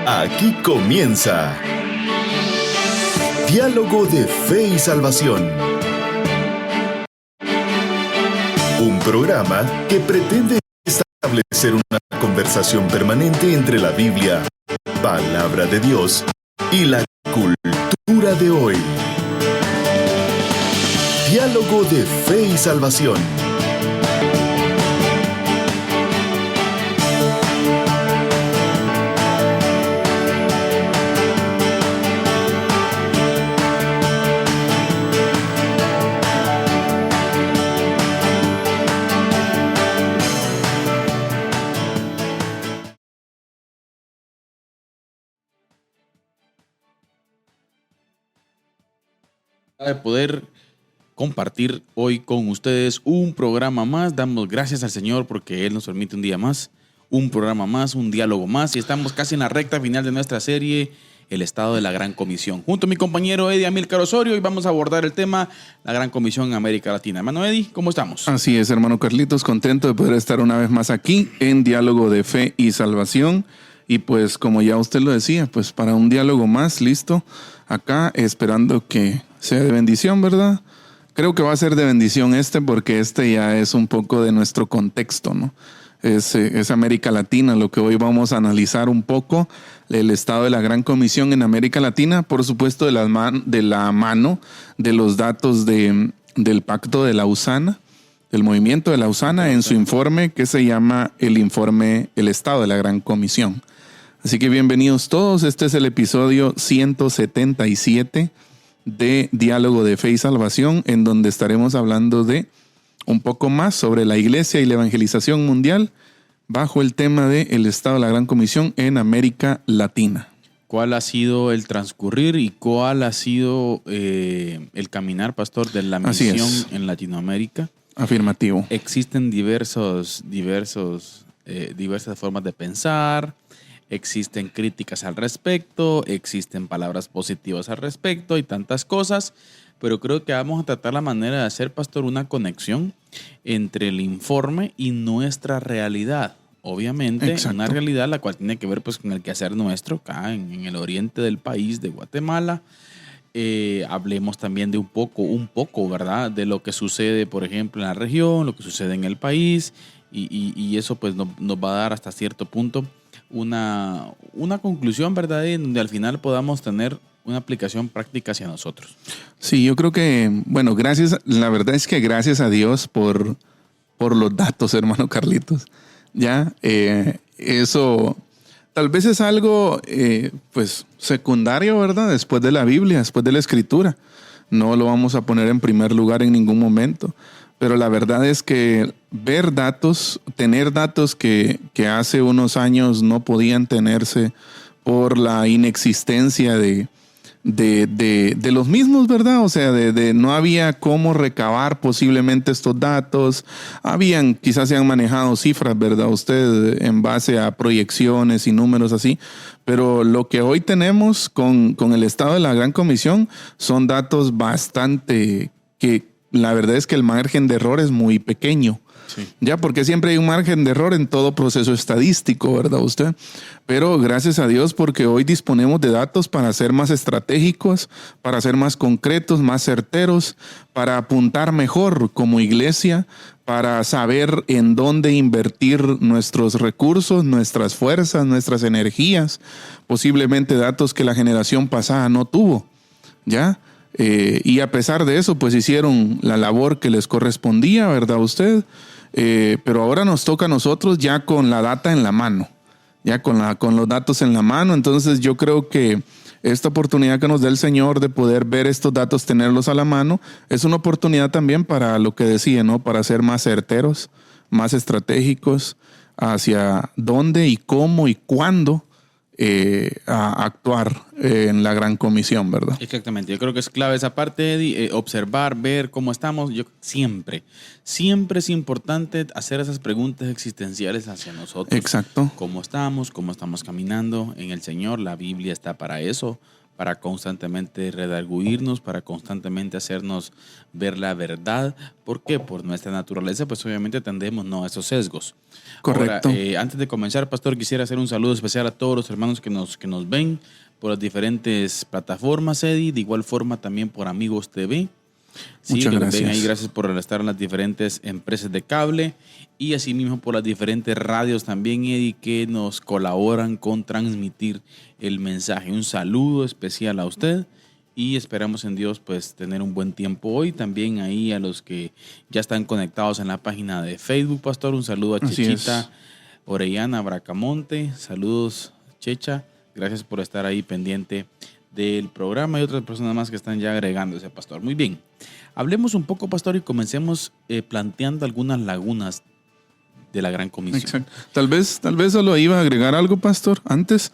Aquí comienza Diálogo de Fe y Salvación. Un programa que pretende establecer una conversación permanente entre la Biblia, palabra de Dios, y la cultura de hoy. Diálogo de Fe y Salvación. De poder compartir hoy con ustedes un programa más. Damos gracias al Señor porque Él nos permite un día más, un programa más, un diálogo más, y estamos casi en la recta final de nuestra serie El Estado de la Gran Comisión. Junto a mi compañero Eddie Amílcar Osorio, y vamos a abordar el tema la Gran Comisión en América Latina. Hermano Eddie, ¿cómo estamos? Así es, hermano Carlitos, contento de poder estar una vez más aquí en Diálogo de Fe y Salvación. Y pues como ya usted lo decía, pues para un diálogo más, listo, acá esperando que sea de bendición, ¿verdad? Creo que va a ser de bendición porque ya es un poco de nuestro contexto, ¿no? Es América Latina lo que hoy vamos a analizar un poco, el estado de la Gran Comisión en América Latina, por supuesto de la mano de los datos del Pacto de Lausana, del movimiento de Lausana, en su informe que se llama el informe El Estado de la Gran Comisión. Así que bienvenidos todos, este es el episodio 177 de Diálogo de Fe y Salvación, en donde estaremos hablando de un poco más sobre la iglesia y la evangelización mundial bajo el tema de el Estado de la Gran Comisión en América Latina. ¿Cuál ha sido el transcurrir y cuál ha sido el caminar, pastor, de la misión en Latinoamérica? Afirmativo. Existen diversas formas de pensar. Existen críticas al respecto, existen palabras positivas al respecto y tantas cosas, pero creo que vamos a tratar la manera de hacer, pastor, una conexión entre el informe y nuestra realidad. Obviamente, exacto, una realidad la cual tiene que ver pues con el quehacer nuestro acá en el oriente del país de Guatemala. Hablemos también de un poco, ¿verdad? De lo que sucede, por ejemplo, en la región, lo que sucede en el país, y eso pues nos va a dar hasta cierto punto una conclusión, ¿verdad? En donde al final podamos tener una aplicación práctica hacia nosotros. Sí, yo creo que, bueno, la verdad es que gracias a Dios por los datos, hermano Carlitos. Ya, eso tal vez es algo, pues, secundario, ¿verdad? Después de la Biblia, después de la Escritura. No lo vamos a poner en primer lugar en ningún momento. Pero la verdad es que tener datos que hace unos años no podían tenerse por la inexistencia de los mismos, ¿verdad? O sea, no había cómo recabar posiblemente estos datos. Quizás se han manejado cifras, ¿verdad? Usted en base a proyecciones y números así. Pero lo que hoy tenemos con el Estado de la Gran Comisión son datos bastante que la verdad es que el margen de error es muy pequeño. Sí. Ya, porque siempre hay un margen de error en todo proceso estadístico, ¿verdad usted? Pero gracias a Dios porque hoy disponemos de datos para ser más estratégicos, para ser más concretos, más certeros, para apuntar mejor como iglesia, para saber en dónde invertir nuestros recursos, nuestras fuerzas, nuestras energías, posiblemente datos que la generación pasada no tuvo, ¿ya? Y a pesar de eso, pues hicieron la labor que les correspondía, ¿verdad usted? Pero ahora nos toca a nosotros ya con la data en la mano, ya con los datos en la mano. Entonces yo creo que esta oportunidad que nos da el Señor de poder ver estos datos, tenerlos a la mano, es una oportunidad también para lo que decía, ¿no? Para ser más certeros, más estratégicos hacia dónde y cómo y cuándo a actuar en la Gran Comisión, ¿verdad? Exactamente, yo creo que es clave esa parte, Eddie, observar, ver cómo estamos. Siempre es importante hacer esas preguntas existenciales hacia nosotros. Exacto. ¿Cómo estamos caminando en el Señor? La Biblia está para eso, para constantemente redarguirnos, para constantemente hacernos ver la verdad. ¿Por qué? Por nuestra naturaleza, pues obviamente tendemos a esos sesgos. Correcto. Ahora, antes de comenzar, pastor, quisiera hacer un saludo especial a todos los hermanos que nos ven por las diferentes plataformas, Eddie, de igual forma también por Amigos TV. Sí, Muchas que nos gracias. ven ahí, gracias por estar en las diferentes empresas de cable y asimismo por las diferentes radios también, Eddie, que nos colaboran con transmitir el mensaje. Un saludo especial a usted y esperamos en Dios pues tener un buen tiempo hoy. También ahí a los que ya están conectados en la página de Facebook, pastor, un saludo a Así Chechita es. Orellana Bracamonte. Saludos, Checha. Gracias por estar ahí pendiente del programa y otras personas más que están ya agregándose, pastor. Muy bien. Hablemos un poco, pastor, y comencemos planteando algunas lagunas de la Gran Comisión. Exacto. Tal vez solo iba a agregar algo, pastor, antes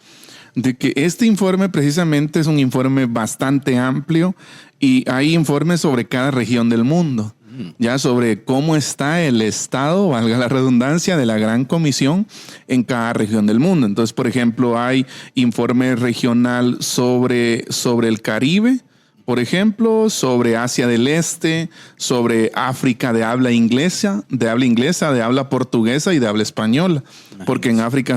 de que este informe precisamente es un informe bastante amplio y hay informes sobre cada región del mundo. Ya sobre cómo está el estado, valga la redundancia, de la Gran Comisión en cada región del mundo. Entonces, por ejemplo, hay informe regional sobre el Caribe, por ejemplo, sobre Asia del Este, sobre África de habla inglesa, de habla portuguesa y de habla española. Porque en África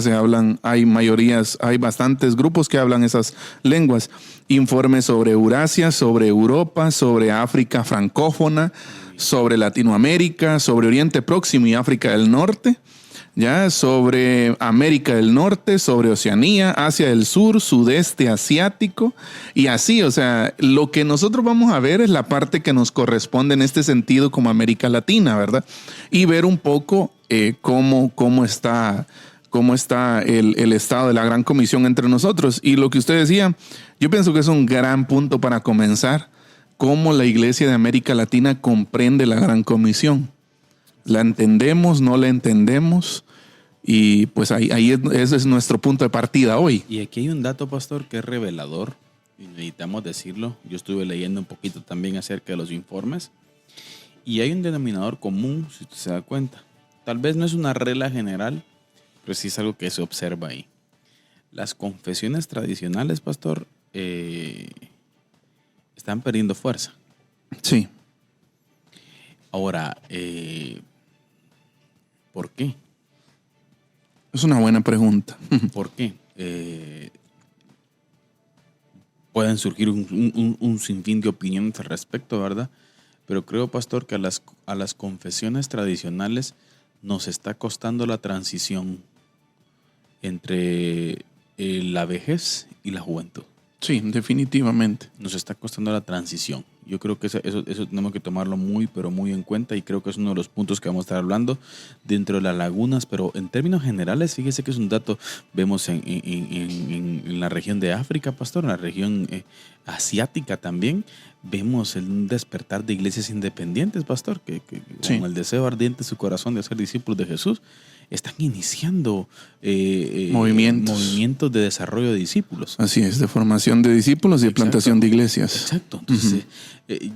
hay bastantes grupos que hablan esas lenguas. Informes sobre Eurasia, sobre Europa, sobre África francófona, sobre Latinoamérica, sobre Oriente Próximo y África del Norte, ya sobre América del Norte, sobre Oceanía, Asia del Sur, Sudeste Asiático y así, o sea, lo que nosotros vamos a ver es la parte que nos corresponde en este sentido como América Latina, ¿verdad? Y ver un poco cómo está el estado de la Gran Comisión entre nosotros. Y lo que usted decía, yo pienso que es un gran punto para comenzar. Cómo la Iglesia de América Latina comprende la Gran Comisión. ¿La entendemos? ¿No la entendemos? Y pues ese es nuestro punto de partida hoy. Y aquí hay un dato, pastor, que es revelador, y necesitamos decirlo. Yo estuve leyendo un poquito también acerca de los informes, y hay un denominador común, si usted se da cuenta. Tal vez no es una regla general, pero sí es algo que se observa ahí. Las confesiones tradicionales, pastor, están perdiendo fuerza. Sí. Ahora, ¿por qué? Es una buena pregunta. ¿Por qué? Pueden surgir un sinfín de opiniones al respecto, ¿verdad? Pero creo, pastor, que a las confesiones tradicionales nos está costando la transición entre la vejez y la juventud. Sí, definitivamente. Nos está costando la transición. Yo creo que eso tenemos que tomarlo muy, pero muy en cuenta, y creo que es uno de los puntos que vamos a estar hablando dentro de las lagunas, pero en términos generales, fíjese que es un dato, vemos en la región de África, pastor, en la región asiática también, vemos un despertar de iglesias independientes, pastor, que Sí. con el deseo ardiente de su corazón de ser discípulos de Jesús, están iniciando movimientos de desarrollo de discípulos. Así es, de formación de discípulos y de Exacto. plantación de iglesias. Exacto. Entonces,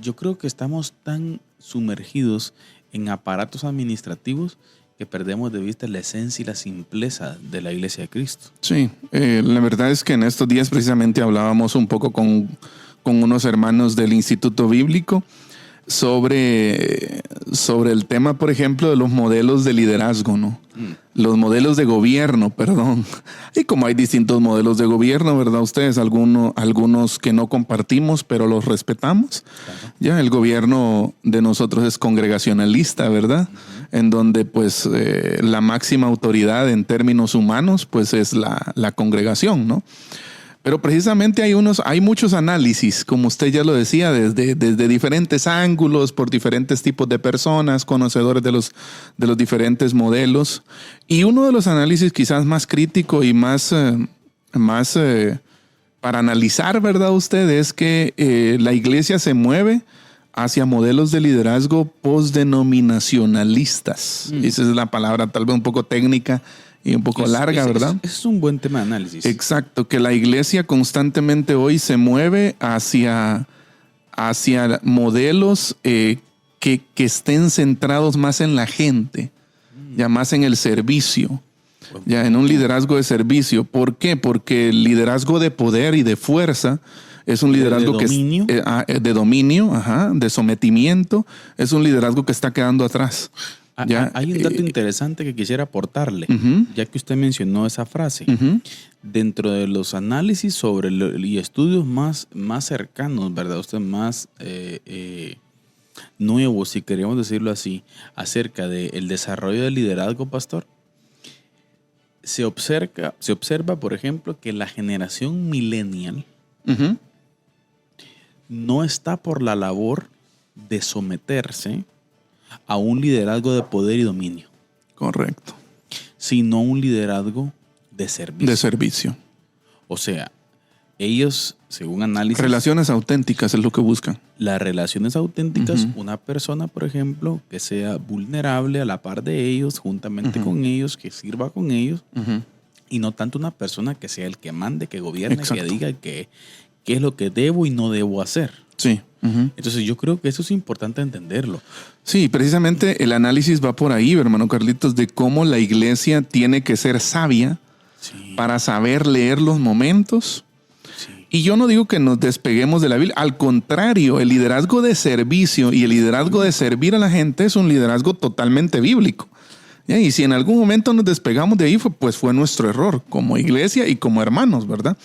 yo creo que estamos tan sumergidos en aparatos administrativos que perdemos de vista la esencia y la simpleza de la Iglesia de Cristo. Sí, la verdad es que en estos días precisamente hablábamos un poco con unos hermanos del Instituto Bíblico sobre el tema, por ejemplo, de los modelos de liderazgo, ¿no? Los modelos de gobierno, perdón. Y como hay distintos modelos de gobierno, ¿verdad? Ustedes, algunos que no compartimos, pero los respetamos. Claro. Ya, el gobierno de nosotros es congregacionalista, ¿verdad? En donde, pues, la máxima autoridad en términos humanos, pues, es la congregación, ¿no? Pero precisamente hay muchos análisis, como usted ya lo decía, desde diferentes ángulos, por diferentes tipos de personas, conocedores de los diferentes modelos. Y uno de los análisis quizás más crítico y más para analizar, ¿verdad usted? Es que la iglesia se mueve hacia modelos de liderazgo postdenominacionalistas. Esa es la palabra tal vez un poco técnica y un poco larga, ¿verdad? Es un buen tema de análisis. Exacto, que la iglesia constantemente hoy se mueve hacia modelos que estén centrados más en la gente, ya más en el servicio, ya en un liderazgo de servicio. ¿Por qué? Porque el liderazgo de poder y de fuerza Es un liderazgo ¿De dominio? de dominio, ajá, de sometimiento. Es un liderazgo que está quedando atrás. ¿Ya? Hay un dato interesante que quisiera aportarle, ya que usted mencionó esa frase. Dentro de los análisis sobre y estudios más cercanos, ¿verdad? Usted más nuevos, si queremos decirlo así, acerca del desarrollo del liderazgo, pastor, se observa, por ejemplo, que la generación millennial no está por la labor de someterse a un liderazgo de poder y dominio. Correcto. Sino un liderazgo de servicio. De servicio. O sea, ellos, según análisis... Relaciones auténticas es lo que buscan. Las relaciones auténticas, una persona, por ejemplo, que sea vulnerable a la par de ellos, juntamente con ellos, que sirva con ellos, y no tanto una persona que sea el que mande, que gobierne, Exacto. que diga qué es lo que debo y no debo hacer. Sí. Entonces yo creo que eso es importante entenderlo. Sí, precisamente el análisis va por ahí, hermano Carlitos, de cómo la iglesia tiene que ser sabia para saber leer los momentos. Sí. Y yo no digo que nos despeguemos de la Biblia. Al contrario, el liderazgo de servicio y el liderazgo de servir a la gente es un liderazgo totalmente bíblico. Y si en algún momento nos despegamos de ahí, pues fue nuestro error como iglesia y como hermanos, ¿verdad?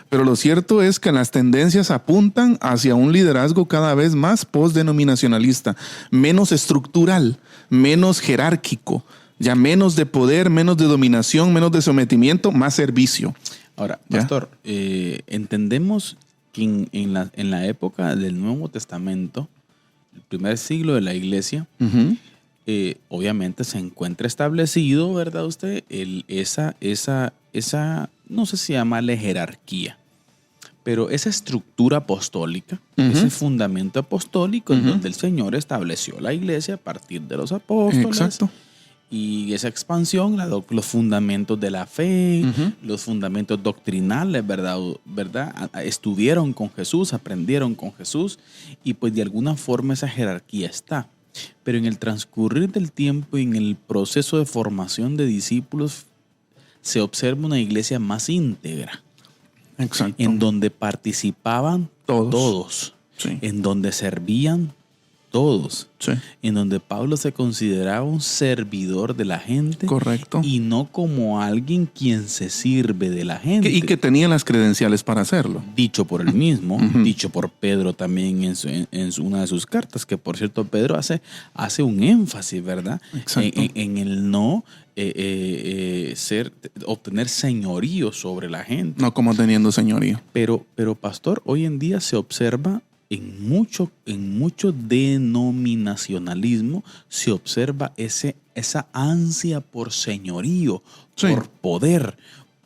Pero lo cierto es que las tendencias apuntan hacia un liderazgo cada vez más postdenominacionalista, menos estructural, menos jerárquico, ya menos de poder, menos de dominación, menos de sometimiento, más servicio. Ahora, pastor, entendemos que en la época del Nuevo Testamento, el primer siglo de la iglesia, obviamente se encuentra establecido, ¿verdad usted? Esa, no sé si llamarle jerarquía, pero esa estructura apostólica, ese fundamento apostólico en donde el Señor estableció la iglesia a partir de los apóstoles. Exacto. Y esa expansión, los fundamentos de la fe, los fundamentos doctrinales, ¿verdad? Estuvieron con Jesús, aprendieron con Jesús y pues de alguna forma esa jerarquía está. Pero en el transcurrir del tiempo y en el proceso de formación de discípulos se observa una iglesia más íntegra. Exacto. En donde participaban todos. Sí. En donde servían todos. Sí. En donde Pablo se consideraba un servidor de la gente. Correcto. Y no como alguien quien se sirve de la gente. Y que tenía las credenciales para hacerlo. Dicho por él mismo, dicho por Pedro también en una de sus cartas, que por cierto Pedro hace un énfasis, ¿verdad? Exacto. En el no obtener señorío sobre la gente. No como teniendo señorío. Pero pastor, hoy en día se observa en mucho denominacionalismo, se observa esa ansia por señorío, por poder,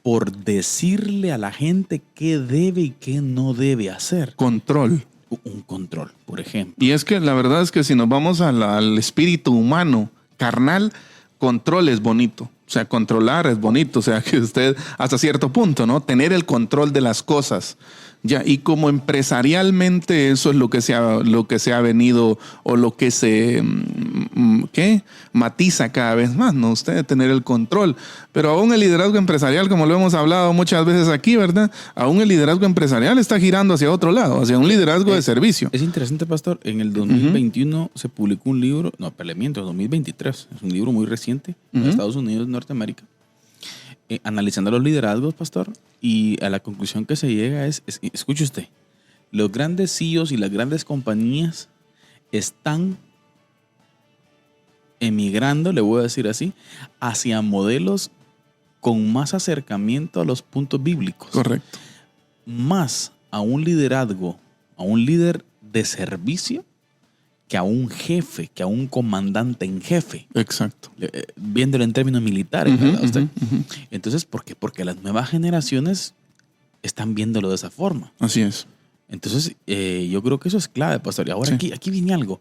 por decirle a la gente qué debe y qué no debe hacer. Control. Un control, por ejemplo. Y es que la verdad es que si nos vamos al espíritu humano, carnal, control es bonito. O sea, controlar es bonito. O sea, que usted hasta cierto punto, ¿no? Tener el control de las cosas. Ya, y como empresarialmente eso es lo que se ha venido o lo que se matiza cada vez más, ¿no? Usted tener el control. Pero aún el liderazgo empresarial, como lo hemos hablado muchas veces aquí, ¿verdad? Aún el liderazgo empresarial está girando hacia otro lado, hacia un liderazgo de servicio. Es interesante, pastor. En el 2021 se publicó un libro, no, pero le miento, 2023. Es un libro muy reciente en Estados Unidos, Norteamérica. Analizando los liderazgos, pastor, y a la conclusión que se llega es, escuche usted, los grandes CEOs y las grandes compañías están emigrando, le voy a decir así, hacia modelos con más acercamiento a los puntos bíblicos. Correcto. Más a un liderazgo, a un líder de servicio, que a un jefe, que a un comandante en jefe. Exacto. Viéndolo en términos militares, ¿verdad usted? Entonces, ¿por qué? Porque las nuevas generaciones están viéndolo de esa forma. Así es. Entonces, yo creo que eso es clave, pastor. Y ahora aquí viene algo.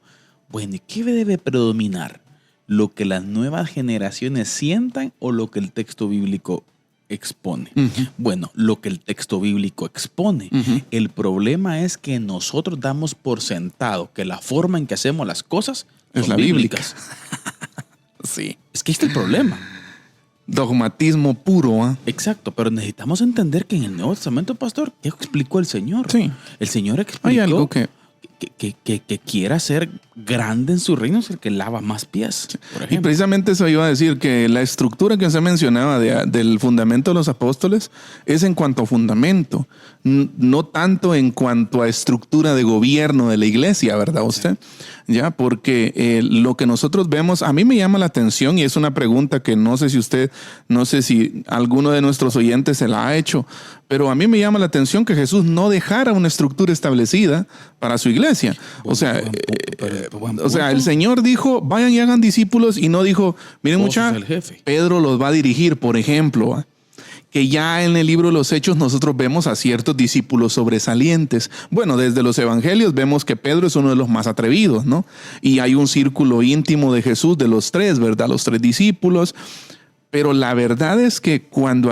Bueno, ¿y qué debe predominar? ¿Lo que las nuevas generaciones sientan o lo que el texto bíblico expone? Bueno, lo que el texto bíblico expone. El problema es que nosotros damos por sentado que la forma en que hacemos las cosas es son la bíblicas. Sí. Es que este es el problema. dogmatismo puro. ¿Ah? Exacto, pero necesitamos entender que en el Nuevo Testamento, pastor, ¿qué explicó el Señor? Sí. El Señor explicó Hay algo que quiera ser grande en su reino es el que lava más pies, por Y ejemplo. precisamente eso iba a decir, que la estructura que usted mencionaba del fundamento de los apóstoles es en cuanto a fundamento, no tanto en cuanto a estructura de gobierno de la iglesia, ¿verdad usted? Sí. Ya, porque lo que nosotros vemos, a mí me llama la atención y es una pregunta que no sé si alguno de nuestros oyentes se la ha hecho, pero a mí me llama la atención que Jesús no dejara una estructura establecida para su iglesia. O sea, el Señor dijo, vayan y hagan discípulos, y no dijo, miren muchachos, Pedro los va a dirigir, por ejemplo, que ya en el libro de los Hechos nosotros vemos a ciertos discípulos sobresalientes. Bueno, desde los evangelios vemos que Pedro es uno de los más atrevidos, ¿no? Y hay un círculo íntimo de Jesús de los tres, ¿verdad? Los tres discípulos. Pero la verdad es que cuando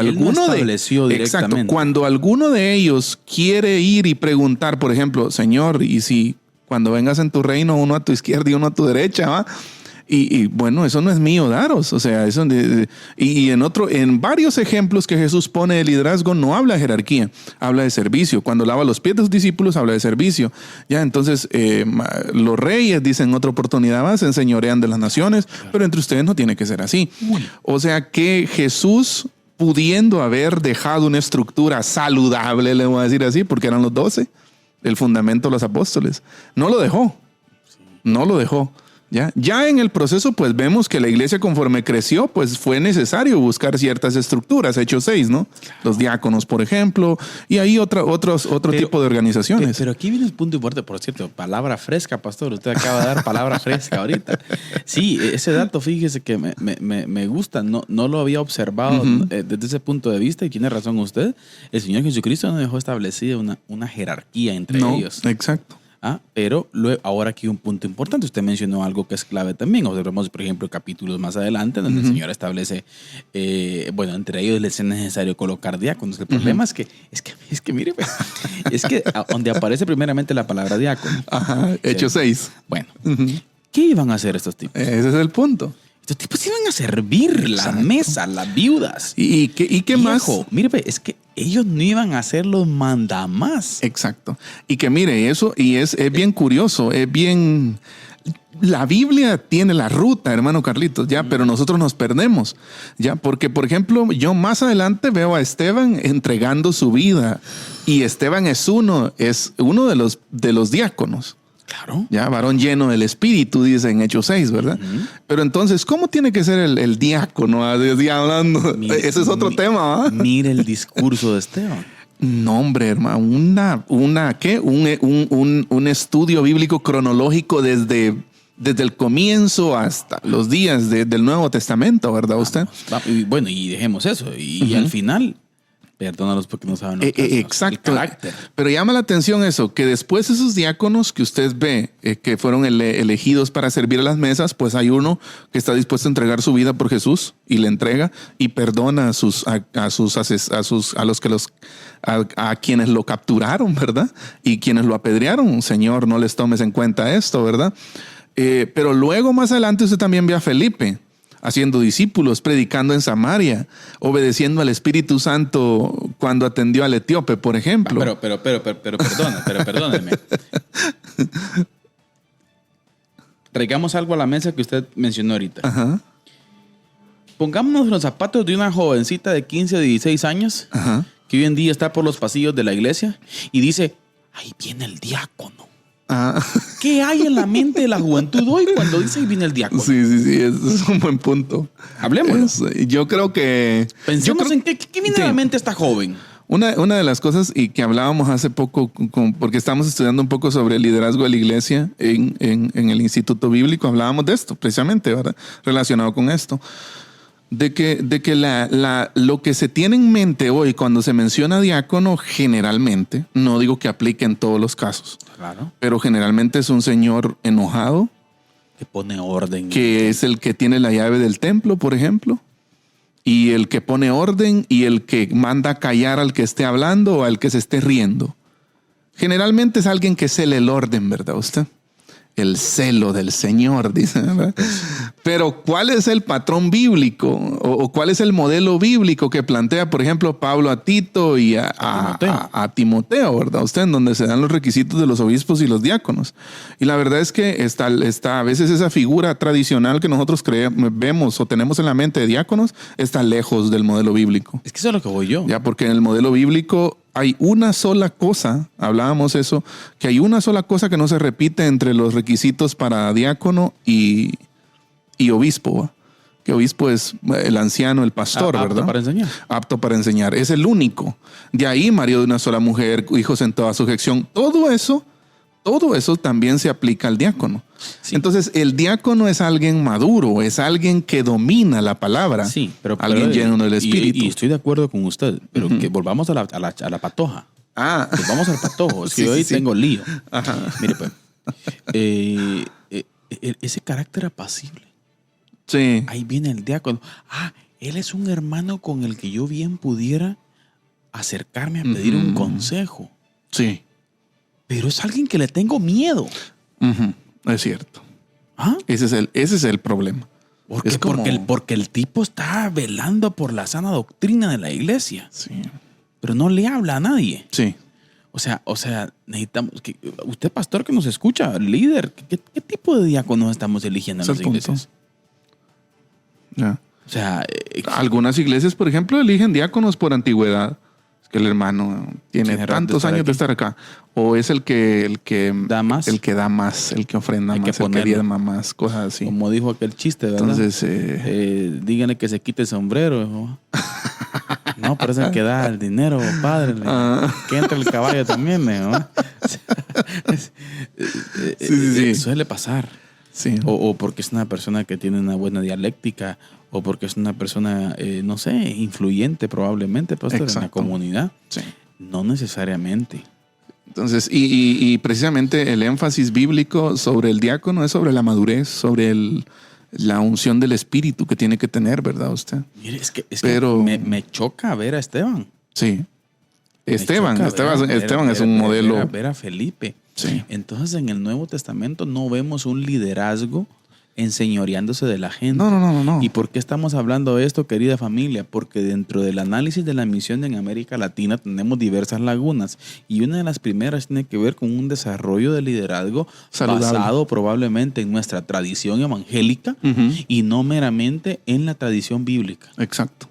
cuando alguno de ellos quiere ir y preguntar, por ejemplo, Señor, y si cuando vengas en tu reino, uno a tu izquierda y uno a tu derecha, ¿va? Y bueno, eso no es mío daros. O sea, eso en varios ejemplos que Jesús pone de liderazgo no habla de jerarquía, habla de servicio. Cuando lava los pies de sus discípulos, habla de servicio. Ya, entonces, los reyes, dicen otra oportunidad más, se enseñorean de las naciones, pero entre ustedes no tiene que ser así. O sea que Jesús, pudiendo haber dejado una estructura saludable, le voy a decir así, porque eran los 12, el fundamento de los apóstoles, no lo dejó. No lo dejó. Ya en el proceso, pues vemos que la iglesia, conforme creció, pues fue necesario buscar ciertas estructuras. Hechos 6, ¿no? Claro. Los diáconos, por ejemplo, y ahí otro tipo de organizaciones. Pero aquí viene el punto importante, por cierto, palabra fresca, pastor. Usted acaba de dar palabra fresca ahorita. Sí, ese dato, fíjese que me gusta. No lo había observado desde ese punto de vista, y tiene razón usted. El Señor Jesucristo no dejó establecida una jerarquía entre ellos. Exacto. Pero ahora aquí un punto importante. Usted mencionó algo que es clave también. Observemos, por ejemplo, capítulos más adelante donde el Señor establece, entre ellos les es necesario colocar diáconos. El problema es que mire, es que donde aparece primeramente la palabra diácono. Hechos 6. Bueno, ¿qué iban a hacer estos tipos? Ese es el punto. Estos tipos iban a servir la mesa, las viudas. ¿Y qué más? Mire, es que ellos no iban a ser los mandamás. Exacto. Y que mire, eso, y es bien curioso, es bien... La Biblia tiene la ruta, hermano Carlitos, pero nosotros nos perdemos, porque, por ejemplo, yo más adelante veo a Esteban entregando su vida, y Esteban es uno de los diáconos. Claro. Varón lleno del Espíritu, dice en Hechos 6, ¿verdad? Pero entonces, ¿cómo tiene que ser el diácono? Hablando. Ese es otro tema, ¿verdad? Mire el discurso de Esteban. No, hombre, hermano, un estudio bíblico cronológico desde el comienzo hasta los días del Nuevo Testamento, ¿verdad usted? Bueno, y dejemos eso. Y al final... Perdónalos porque no saben exacto. El carácter. Pero llama la atención eso, que después esos diáconos que usted ve que fueron elegidos para servir a las mesas, pues hay uno que está dispuesto a entregar su vida por Jesús y le entrega y perdona a quienes lo capturaron, ¿verdad? Y quienes lo apedrearon. Señor, no les tomes en cuenta esto, ¿verdad? Pero luego más adelante usted también ve a Felipe haciendo discípulos, predicando en Samaria, obedeciendo al Espíritu Santo cuando atendió al etíope, por ejemplo. Pero perdóneme. Traigamos algo a la mesa que usted mencionó ahorita. Pongámonos los zapatos de una jovencita de 15 o 16 años que hoy en día está por los pasillos de la iglesia y dice, ahí viene el diácono. ¿Qué hay en la mente de la juventud hoy cuando dice ahí viene el diácono? Sí, eso es un buen punto. Hablemos. Yo creo que... Pensemos en qué viene a la mente esta joven. Una de las cosas y que hablábamos hace poco, porque estamos estudiando un poco sobre el liderazgo de la iglesia en el Instituto Bíblico, hablábamos de esto precisamente, ¿verdad? Relacionado con esto. De que lo que se tiene en mente hoy cuando se menciona diácono, generalmente, no digo que aplique en todos los casos, claro, pero generalmente es un señor enojado, que pone orden, que es el que tiene la llave del templo, por ejemplo, y el que pone orden y el que manda callar al que esté hablando o al que se esté riendo. Generalmente es alguien que cele el orden, ¿verdad usted? el celo del Señor, dice, ¿verdad? Pero ¿cuál es el patrón bíblico o cuál es el modelo bíblico que plantea, por ejemplo, Pablo a Tito y a Timoteo, ¿verdad? Usted, en donde se dan los requisitos de los obispos y los diáconos. Y la verdad es que está a veces esa figura tradicional que nosotros vemos o tenemos en la mente de diáconos está lejos del modelo bíblico. Es que eso es lo que voy yo. Ya, porque en el modelo bíblico hay una sola cosa, hablábamos eso, que hay una sola cosa que no se repite entre los requisitos para diácono y obispo, ¿va? Que obispo es el anciano, el pastor, apto ¿verdad? Para enseñar. Apto para enseñar. Es el único. De ahí, marido de una sola mujer, hijos en toda sujeción. Todo eso también se aplica al diácono. Sí. Entonces, el diácono es alguien maduro, es alguien que domina la palabra. Sí, pero alguien lleno del Espíritu. Y estoy de acuerdo con usted, pero que volvamos a la patoja. Volvamos al patojo. Es que hoy tengo lío. Ajá. Mire, pues, ese carácter apacible. Sí. Ahí viene el diácono. Él es un hermano con el que yo bien pudiera acercarme a pedir un consejo. Sí. Pero es alguien que le tengo miedo. Es cierto. ¿Ah? Ese es el problema. Porque el tipo está velando por la sana doctrina de la iglesia. Sí. Pero no le habla a nadie. Sí. O sea, necesitamos que usted, pastor que nos escucha, líder, ¿qué tipo de diáconos estamos eligiendo en las iglesias? Ya. O sea, algunas iglesias, por ejemplo, eligen diáconos por antigüedad. Es que el hermano tiene tantos años de estar acá. O es el que da más. El que da más, el que ofrenda Hay más, que el que diezma más, cosas así. Como dijo aquel chiste, ¿verdad? Entonces, díganle que se quite el sombrero. ¿No? No, pero es el que da el dinero, padre. Que entre el caballo también, ¿no? Sí. Suele pasar. Sí. O porque es una persona que tiene una buena dialéctica, o porque es una persona, no sé, influyente probablemente, pastor, en la comunidad. Sí. No necesariamente. Entonces, y precisamente el énfasis bíblico sobre el diácono es sobre la madurez, sobre la unción del Espíritu que tiene que tener, ¿verdad usted? Mire, es que me choca ver a Esteban. Sí. Esteban es un modelo. Ver a Felipe. Sí. Entonces, en el Nuevo Testamento no vemos un liderazgo enseñoreándose de la gente. No. ¿Y por qué estamos hablando de esto, querida familia? Porque dentro del análisis de la misión en América Latina tenemos diversas lagunas. Y una de las primeras tiene que ver con un desarrollo de liderazgo saludable, basado probablemente en nuestra tradición evangélica y no meramente en la tradición bíblica. Exacto.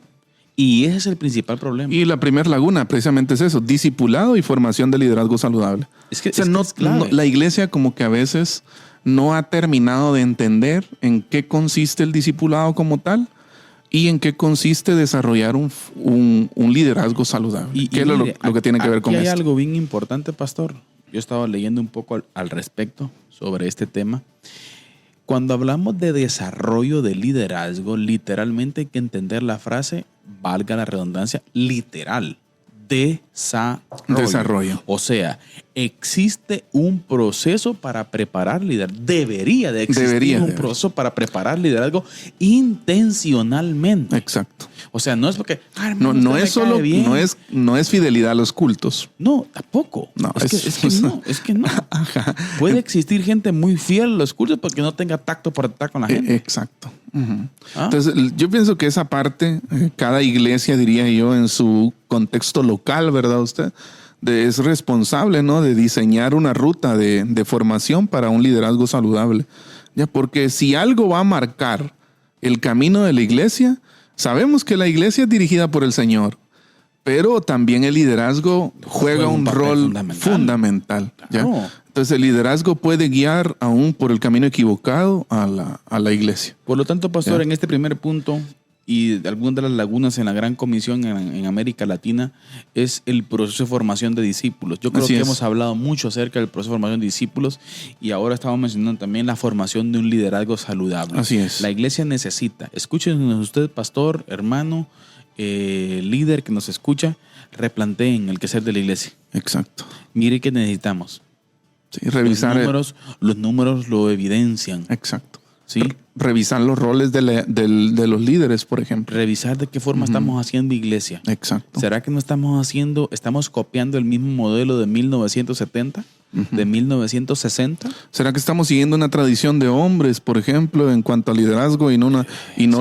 Y ese es el principal problema. Y la primera laguna precisamente es eso, discipulado y formación de liderazgo saludable. Es que la iglesia como que a veces no ha terminado de entender en qué consiste el discipulado como tal y en qué consiste desarrollar un liderazgo saludable. ¿Qué es lo que tiene que ver con esto? Hay algo bien importante, pastor. Yo estaba leyendo un poco al respecto sobre este tema. Cuando hablamos de desarrollo de liderazgo, literalmente hay que entender la frase, valga la redundancia, literal. Desarrollo. O sea, existe un proceso para preparar liderazgo. Debería de existir un proceso para preparar liderazgo intencionalmente. Exacto. O sea, no es porque no es fidelidad a los cultos. No, tampoco. No, es que no. Ajá. Puede existir gente muy fiel a los cultos porque no tenga tacto para tratar con la gente. Exacto. Entonces, yo pienso que esa parte, cada iglesia, diría yo, en su contexto local, ¿verdad usted? Es responsable, ¿no? De diseñar una ruta de formación para un liderazgo saludable. ¿Ya? Porque si algo va a marcar el camino de la iglesia, sabemos que la iglesia es dirigida por el Señor, pero también el liderazgo juega un rol fundamental. ¿Ya? Claro. Entonces el liderazgo puede guiar aún por el camino equivocado a la iglesia. Por lo tanto, pastor, ¿Ya? En este primer punto y de algunas de las lagunas en la Gran Comisión en América Latina es el proceso de formación de discípulos. Yo creo que hemos hablado mucho acerca del proceso de formación de discípulos y ahora estamos mencionando también la formación de un liderazgo saludable. Así es. La iglesia necesita, escúchenos usted, pastor, hermano, líder que nos escucha, replanteen el quehacer de la iglesia. Exacto. Mire que necesitamos. Sí, revisar los números lo evidencian. Exacto. ¿sí? Revisar los roles de los líderes, por ejemplo. Revisar de qué forma estamos haciendo iglesia. Exacto. ¿Será que no estamos copiando el mismo modelo de 1970, de 1960? ¿Será que estamos siguiendo una tradición de hombres, por ejemplo, en cuanto a liderazgo y no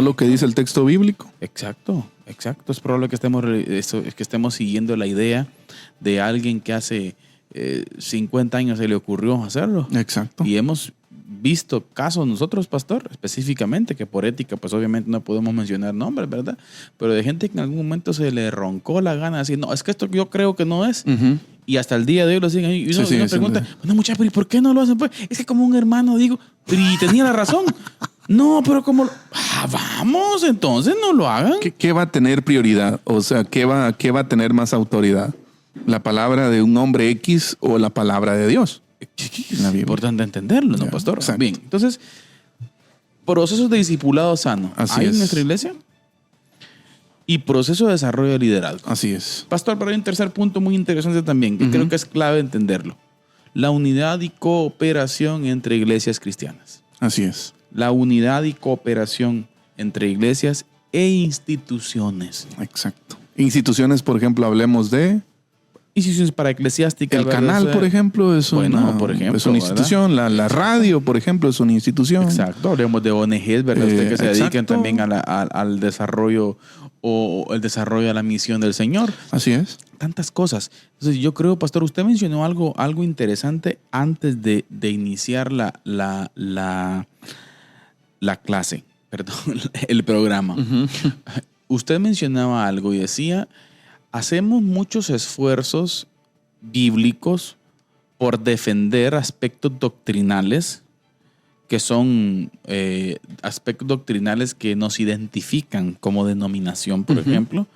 lo que dice el texto bíblico? Exacto. Es probable que estemos siguiendo la idea de alguien que hace 50 años se le ocurrió hacerlo. Exacto. Y hemos visto casos nosotros, pastor, específicamente, que por ética, pues obviamente no podemos mencionar nombres, ¿verdad? Pero de gente que en algún momento se le roncó la gana de decir, no, es que esto yo creo que no es. Y hasta el día de hoy lo siguen. Y uno pregunta, bueno, muchachos, ¿pero y por qué no lo hacen? Pues es que como un hermano digo, y tenía la razón. No, pero como, vamos, entonces no lo hagan. ¿Qué va a tener prioridad? O sea, ¿qué va a tener más autoridad? ¿La palabra de un hombre X o la palabra de Dios? Es importante entenderlo, ¿no, pastor? Exacto. Bien, entonces, procesos de discipulado sano. Así ¿Hay es. en nuestra iglesia? Y proceso de desarrollo de liderazgo. Así es. Pastor, pero hay un tercer punto muy interesante también, que creo que es clave entenderlo. La unidad y cooperación entre iglesias cristianas. Así es. La unidad y cooperación entre iglesias e instituciones. Exacto. Instituciones, por ejemplo, hablemos de... Instituciones para eclesiásticas. El canal, por ejemplo, es una institución. La radio, por ejemplo, es una institución. Exacto. Hablemos de ONGs, ¿verdad? Que se dedican también al desarrollo o el desarrollo de la misión del Señor. Así es. Tantas cosas. Entonces, yo creo, pastor, usted mencionó algo interesante antes de iniciar la clase, perdón, el programa. Usted mencionaba algo y decía, hacemos muchos esfuerzos bíblicos por defender aspectos doctrinales que son aspectos doctrinales que nos identifican como denominación, por ejemplo,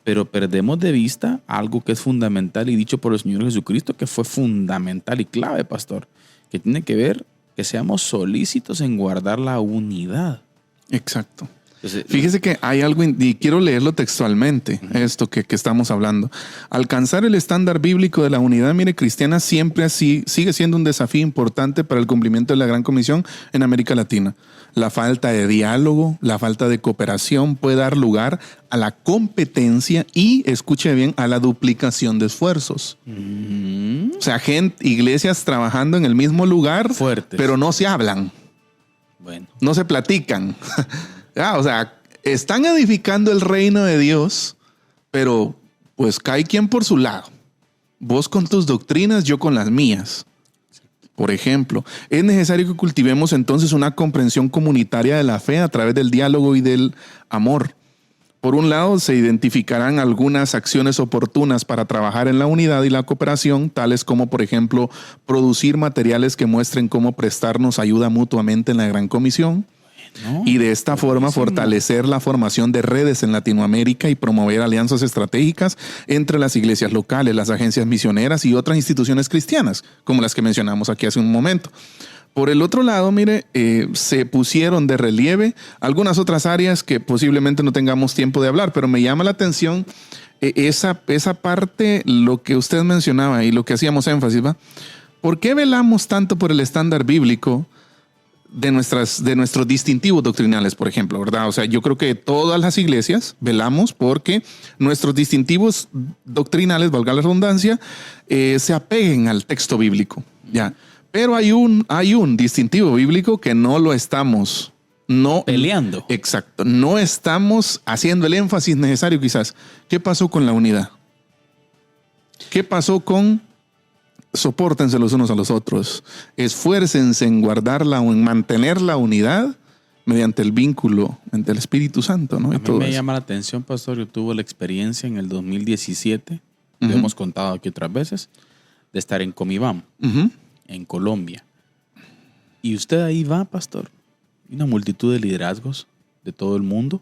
pero perdemos de vista algo que es fundamental y dicho por el Señor Jesucristo, que fue fundamental y clave, pastor, que tiene que ver que seamos solícitos en guardar la unidad. Exacto. Entonces, fíjese que hay algo, y quiero leerlo textualmente, esto que estamos hablando. Alcanzar el estándar bíblico de la unidad, cristiana siempre así sigue siendo un desafío importante para el cumplimiento de la Gran Comisión en América Latina. La falta de diálogo, la falta de cooperación puede dar lugar a la competencia y, escuche bien, a la duplicación de esfuerzos. O sea, iglesias trabajando en el mismo lugar, fuertes, pero no se hablan. Bueno. No se platican. O sea, están edificando el reino de Dios, pero pues cae quien por su lado. Vos con tus doctrinas, yo con las mías. Por ejemplo, es necesario que cultivemos entonces una comprensión comunitaria de la fe a través del diálogo y del amor. Por un lado, se identificarán algunas acciones oportunas para trabajar en la unidad y la cooperación, tales como, por ejemplo, producir materiales que muestren cómo prestarnos ayuda mutuamente en la Gran Comisión. Y de esta forma fortalecer la formación de redes en Latinoamérica y promover alianzas estratégicas entre las iglesias locales, las agencias misioneras y otras instituciones cristianas, como las que mencionamos aquí hace un momento. Por el otro lado, se pusieron de relieve algunas otras áreas que posiblemente no tengamos tiempo de hablar, pero me llama la atención esa parte, lo que usted mencionaba y lo que hacíamos énfasis, ¿va? ¿Por qué velamos tanto por el estándar bíblico de nuestros distintivos doctrinales, por ejemplo, ¿verdad? O sea, yo creo que todas las iglesias velamos porque nuestros distintivos doctrinales, valga la redundancia, se apeguen al texto bíblico, ¿ya? Pero hay un distintivo bíblico que no lo estamos peleando. Exacto. No estamos haciendo el énfasis necesario quizás. ¿Qué pasó con la unidad? ¿Qué pasó con sopórtense los unos a los otros? Esfuércense en guardarla o en mantener la unidad mediante el vínculo entre el Espíritu Santo, ¿no? A mí me llama la atención, pastor. Yo tuve la experiencia en el 2017, lo hemos contado aquí otras veces, de estar en Comibam, en Colombia. Y usted ahí va, pastor. Una multitud de liderazgos de todo el mundo.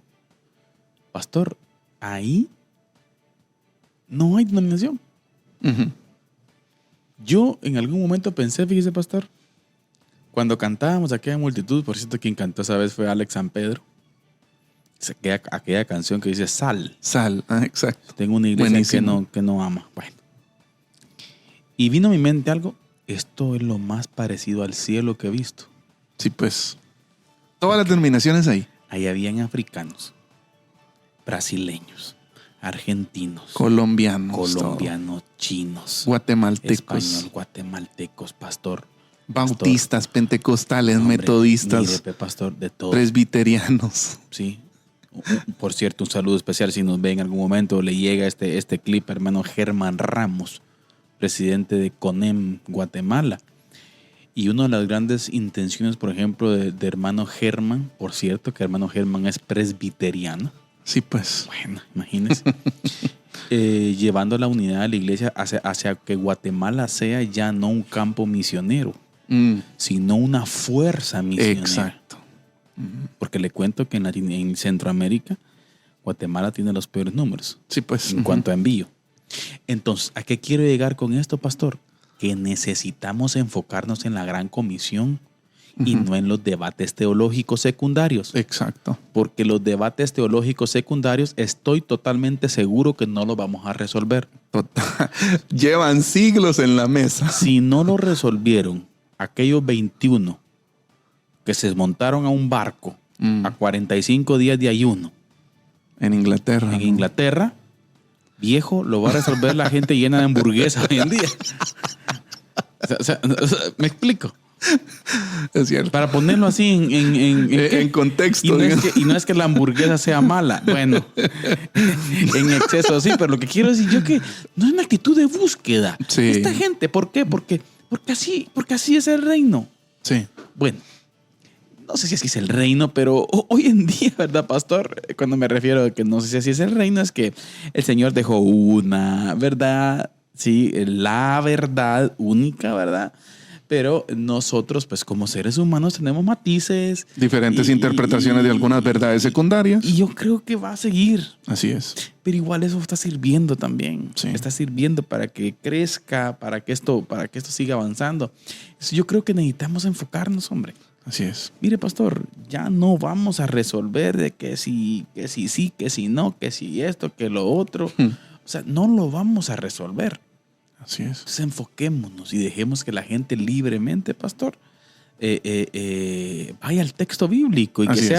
Pastor, ahí no hay denominación. Yo en algún momento pensé, fíjese, pastor, cuando cantábamos aquella multitud, por cierto, quien cantó esa vez fue Alex San Pedro, aquella canción que dice Sal. Sal, exacto. Tengo una iglesia que no ama. Bueno. Y vino a mi mente algo, esto es lo más parecido al cielo que he visto. Sí, pues. Todas las denominaciones ahí. Ahí habían africanos, brasileños, argentinos, Colombianos. chinos, Guatemaltecos. español, guatemaltecos, pastor. Bautistas, pentecostales, Hombre, metodistas, mire, pastor, de todo. presbiterianos. Sí. Por cierto, un saludo especial si nos ve en algún momento, le llega este clip, hermano Germán Ramos, presidente de CONEM Guatemala. Y una de las grandes intenciones, por ejemplo, de hermano Germán, por cierto, que hermano Germán es presbiteriano. Sí, pues. Bueno, imagínense. Llevando la unidad de la iglesia hacia que Guatemala sea ya no un campo misionero, sino una fuerza misionera. Exacto. Porque le cuento que en Centroamérica, Guatemala tiene los peores números. Sí, pues. En cuanto a envío. Entonces, ¿a qué quiero llegar con esto, pastor? Que necesitamos enfocarnos en la gran comisión y no en los debates teológicos secundarios. Exacto. Porque los debates teológicos secundarios estoy totalmente seguro que no los vamos a resolver. Total. Llevan siglos en la mesa. Si no lo resolvieron aquellos 21 que se montaron a un barco a 45 días de ayuno En Inglaterra. en Inglaterra, viejo, lo va a resolver la gente llena de hamburguesas hoy en día. O sea, ¿me explico? Es cierto. Para ponerlo así En contexto. Y no es que la hamburguesa sea mala. Bueno, en exceso sí, pero lo que quiero decir yo que no es una actitud de búsqueda. Sí. Esta gente, ¿por qué? Porque así es el reino. Sí. Bueno, no sé si así es el reino, pero hoy en día, ¿verdad, pastor? Cuando me refiero a que no sé si así es el reino, es que el Señor dejó una verdad, sí, la verdad única, ¿verdad? Pero nosotros, pues como seres humanos, tenemos matices. Diferentes interpretaciones de algunas verdades secundarias. Y yo creo que va a seguir. Así es. Pero igual eso está sirviendo también. Sí. Está sirviendo para que crezca, para que esto siga avanzando. Yo creo que necesitamos enfocarnos, hombre. Así es. Mire, pastor, ya no vamos a resolver de que sí, que si no, que si esto, que lo otro. O sea, no lo vamos a resolver. Así es. Entonces enfoquémonos y dejemos que la gente libremente, pastor, vaya al texto bíblico y Así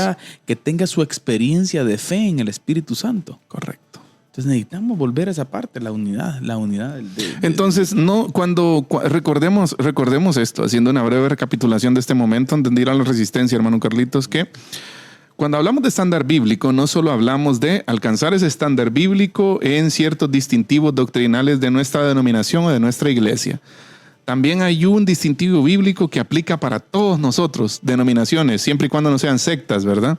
que tenga su experiencia de fe en el Espíritu Santo. Correcto. Entonces necesitamos volver a esa parte, la unidad Entonces, no, recordemos esto, haciendo una breve recapitulación de este momento, entender a la resistencia, hermano Carlitos, que cuando hablamos de estándar bíblico, no solo hablamos de alcanzar ese estándar bíblico en ciertos distintivos doctrinales de nuestra denominación o de nuestra iglesia. También hay un distintivo bíblico que aplica para todos nosotros, denominaciones, siempre y cuando no sean sectas, ¿verdad?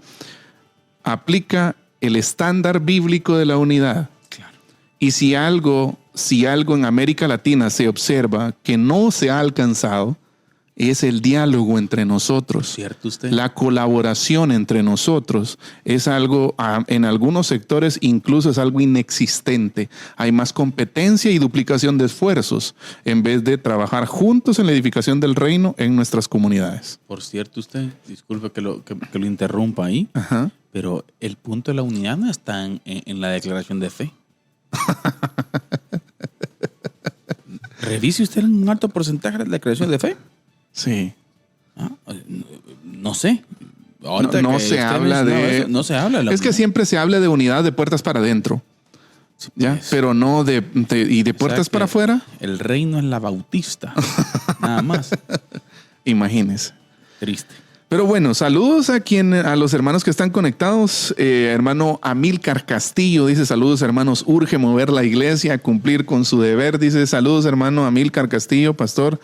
Aplica el estándar bíblico de la unidad. Claro. Y si algo en América Latina se observa que no se ha alcanzado, es el diálogo entre nosotros. ¿Cierto usted? La colaboración entre nosotros es algo, en algunos sectores incluso es algo inexistente. Hay más competencia y duplicación de esfuerzos en vez de trabajar juntos en la edificación del reino en nuestras comunidades. Por cierto usted, disculpe que lo interrumpa ahí, Ajá. pero el punto de la unidad no está en la declaración de fe. Revise usted un alto porcentaje de la declaración de fe. Sí. No sé. Ahorita No que se usted habla mencionaba de... eso, no se habla de la Es que unidad. siempre se habla de unidad de puertas para adentro, Sí, ¿ya? pues. Pero no de puertas para que afuera. El reino es la bautista. Nada más. Imagínese. Triste. Pero bueno, saludos a los hermanos que están conectados. Hermano Amílcar Castillo dice: saludos, hermanos, urge mover la iglesia a cumplir con su deber. Dice: saludos, hermano Amílcar Castillo, pastor.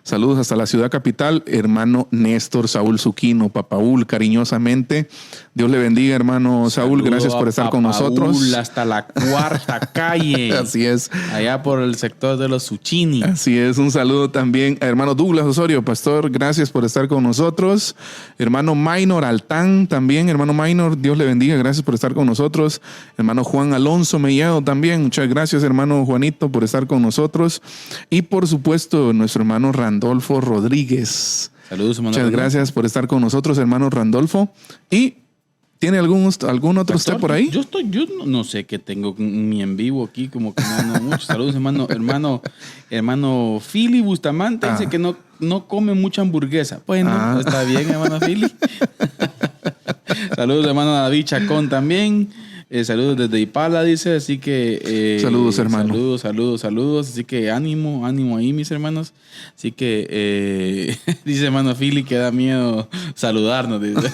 Saludos hasta la ciudad capital. Hermano Néstor Saúl Zuquino, Papaúl, cariñosamente. Dios le bendiga, hermano Saúl. Saludo Gracias por a estar con Papaúl nosotros. hasta la cuarta calle. Así es. Allá por el sector de los Zucchini. Así es, un saludo también a hermano Douglas Osorio, pastor, gracias por estar con nosotros. Hermano Maynor Altán también, hermano Maynor, Dios le bendiga, gracias por estar con nosotros. Hermano Juan Alonso Mellado también, muchas gracias, hermano Juanito, por estar con nosotros. Y por supuesto, nuestro hermano Randolfo Rodríguez. Saludos, hermano. Muchas gracias por estar con nosotros, hermano Randolfo. Y ¿tiene algún otro Pastor, usted por ahí? Yo no sé qué tengo mi en vivo aquí, como que no mucho. Saludos, hermano Philly Bustamante, dice que no come mucha hamburguesa. Bueno, está bien, hermano Philly. Saludos, hermano David Chacón también. Saludos desde Ipala, dice. Así que. Saludos, hermano. Saludos. Así que ánimo ahí, mis hermanos. Así que. Dice hermano Philly que da miedo saludarnos. Dice.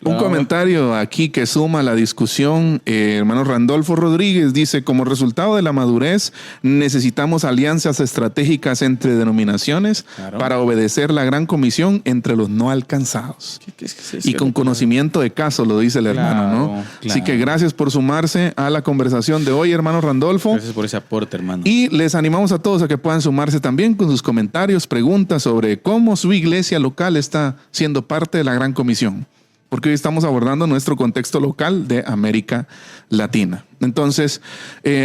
Un comentario aquí que suma a la discusión. Hermano Randolfo Rodríguez dice: como resultado de la madurez, necesitamos alianzas estratégicas entre denominaciones para obedecer la gran comisión entre los no alcanzados. Y con conocimiento de caso, lo dice el hermano, ¿no? Claro. Así que gracias por sumarse a la conversación de hoy, hermano Randolfo. Gracias por ese aporte, hermano. Y les animamos a todos a que puedan sumarse también con sus comentarios, preguntas sobre cómo su iglesia local está siendo parte de la gran comisión. Porque hoy estamos abordando nuestro contexto local de América Latina. Entonces,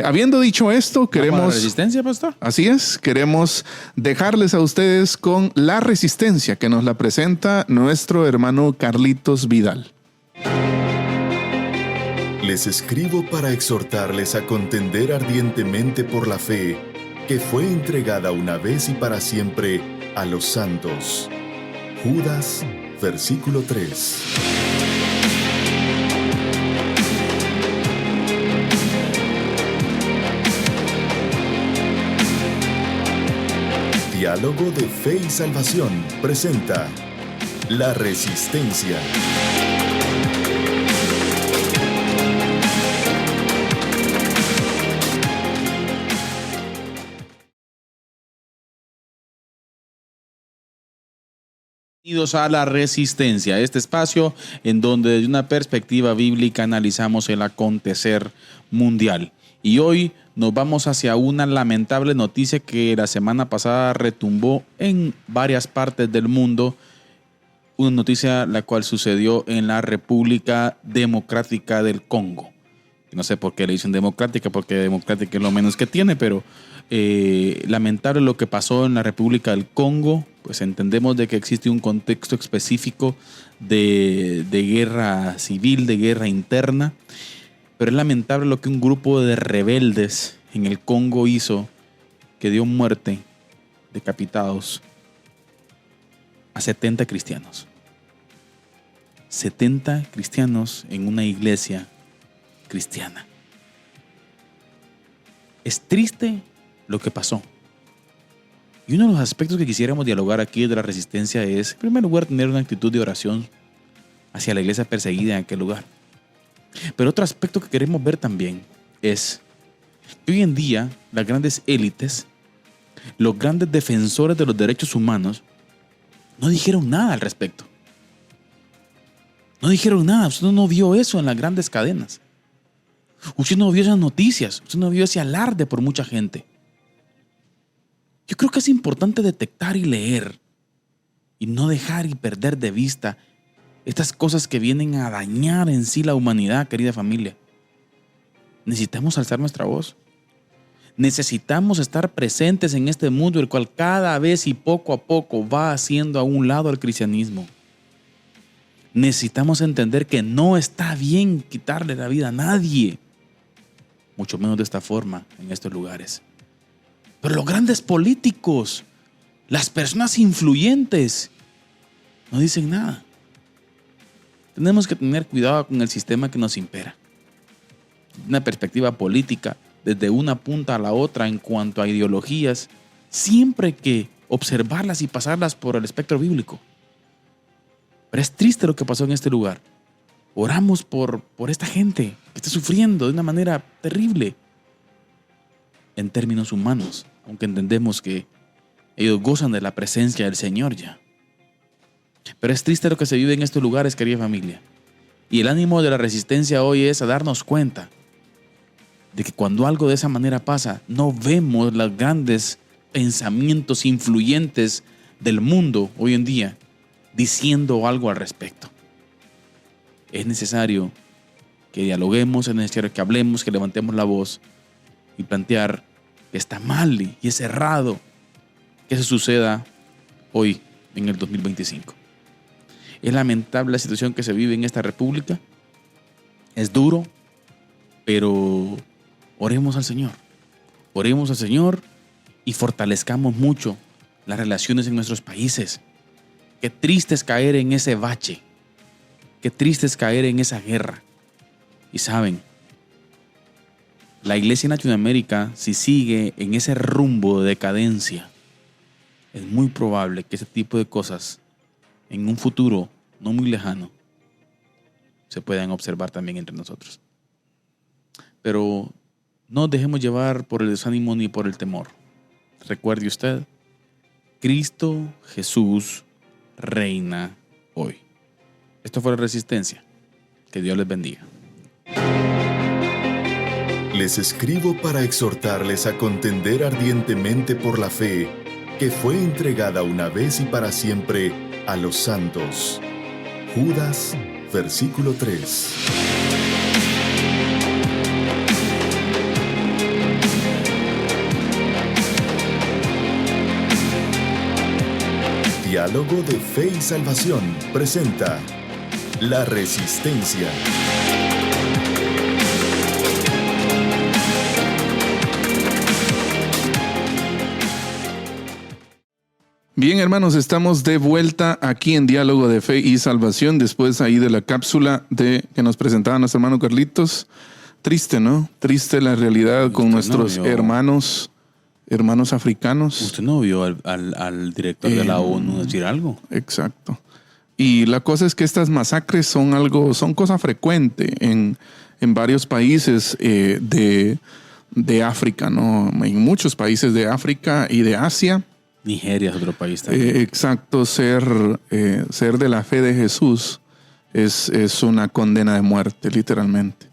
habiendo dicho esto, queremos... ¿La resistencia, pastor? Así es, queremos dejarles a ustedes con la resistencia que nos la presenta nuestro hermano Carlitos Vidal. Les escribo para exhortarles a contender ardientemente por la fe que fue entregada una vez y para siempre a los santos. Judas, versículo 3. Diálogo de Fe y Salvación presenta La Resistencia. Bienvenidos a La Resistencia, este espacio en donde desde una perspectiva bíblica analizamos el acontecer mundial. Y hoy nos vamos hacia una lamentable noticia que la semana pasada retumbó en varias partes del mundo. Una noticia la cual sucedió en la República Democrática del Congo. No sé por qué le dicen democrática, porque democrática es lo menos que tiene, pero lamentable lo que pasó en la República del Congo. Pues entendemos de que existe un contexto específico de guerra civil, de guerra interna, pero es lamentable lo que un grupo de rebeldes en el Congo hizo, que dio muerte, decapitados, a 70 cristianos. 70 cristianos en una iglesia cristiana. Es triste lo que pasó. Y uno de los aspectos que quisiéramos dialogar aquí de la resistencia es, en primer lugar, tener una actitud de oración hacia la iglesia perseguida en aquel lugar. Pero otro aspecto que queremos ver también es que hoy en día las grandes élites, los grandes defensores de los derechos humanos, no dijeron nada al respecto. No dijeron nada. Usted no vio eso en las grandes cadenas. Usted no vio esas noticias. Usted no vio ese alarde por mucha gente. Yo creo que es importante detectar y leer y no dejar y perder de vista estas cosas que vienen a dañar en sí la humanidad, querida familia. Necesitamos alzar nuestra voz. Necesitamos estar presentes en este mundo, el cual cada vez y poco a poco va haciendo a un lado al cristianismo. Necesitamos entender que no está bien quitarle la vida a nadie, mucho menos de esta forma en estos lugares. Pero los grandes políticos, las personas influyentes, no dicen nada. Tenemos que tener cuidado con el sistema que nos impera. Una perspectiva política, desde una punta a la otra en cuanto a ideologías, siempre hay que observarlas y pasarlas por el espectro bíblico. Pero es triste lo que pasó en este lugar. Oramos por esta gente que está sufriendo de una manera terrible. En términos humanos, aunque entendemos que ellos gozan de la presencia del Señor ya. Pero es triste lo que se vive en estos lugares, querida familia. Y el ánimo de la resistencia hoy es a darnos cuenta de que cuando algo de esa manera pasa, no vemos los grandes pensamientos influyentes del mundo hoy en día diciendo algo al respecto. Es necesario que dialoguemos, es necesario que hablemos, que levantemos la voz y plantear que está mal y es errado que eso suceda hoy en el 2025. Es lamentable la situación que se vive en esta república. Es duro, pero oremos al Señor. Oremos al Señor y fortalezcamos mucho las relaciones en nuestros países. Qué triste es caer en ese bache. Qué triste es caer en esa guerra. Y saben, la iglesia en Latinoamérica, si sigue en ese rumbo de decadencia, es muy probable que ese tipo de cosas en un futuro no muy lejano se puedan observar también entre nosotros. Pero no nos dejemos llevar por el desánimo ni por el temor. Recuerde usted, Cristo Jesús reina hoy. Esto fue La Resistencia. Que Dios les bendiga. Les escribo para exhortarles a contender ardientemente por la fe que fue entregada una vez y para siempre a los santos. Judas, versículo 3. Diálogo de Fe y Salvación presenta La Resistencia. Bien, hermanos, estamos de vuelta aquí en Diálogo de Fe y Salvación, después ahí de la cápsula que nos presentaba nuestro hermano Carlitos. Triste, ¿no? Triste la realidad con nuestros hermanos africanos. ¿Usted no vio al director de la ONU decir algo? Exacto. Y la cosa es que estas masacres son cosa frecuente en varios países de África, ¿no? En muchos países de África y de Asia. Nigeria es otro país también. Exacto, ser de la fe de Jesús es una condena de muerte, literalmente.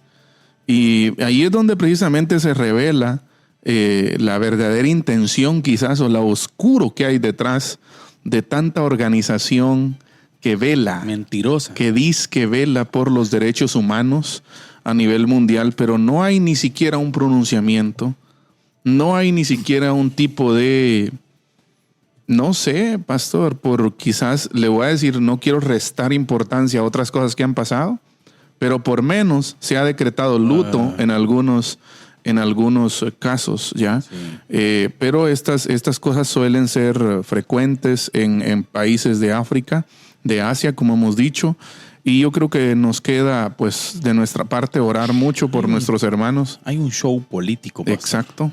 Y ahí es donde precisamente se revela la verdadera intención quizás o lo oscuro que hay detrás de tanta organización que vela. Mentirosa. Que dice que vela por los derechos humanos a nivel mundial, pero no hay ni siquiera un pronunciamiento, no hay ni siquiera un tipo de... No sé, pastor, quizás le voy a decir, no quiero restar importancia a otras cosas que han pasado, pero por menos se ha decretado luto en algunos casos, ¿ya? Sí. Pero estas cosas suelen ser frecuentes en países de África, de Asia, como hemos dicho, y yo creo que nos queda, pues, de nuestra parte orar mucho por nuestros hermanos. Hay un show político, pastor. Exacto.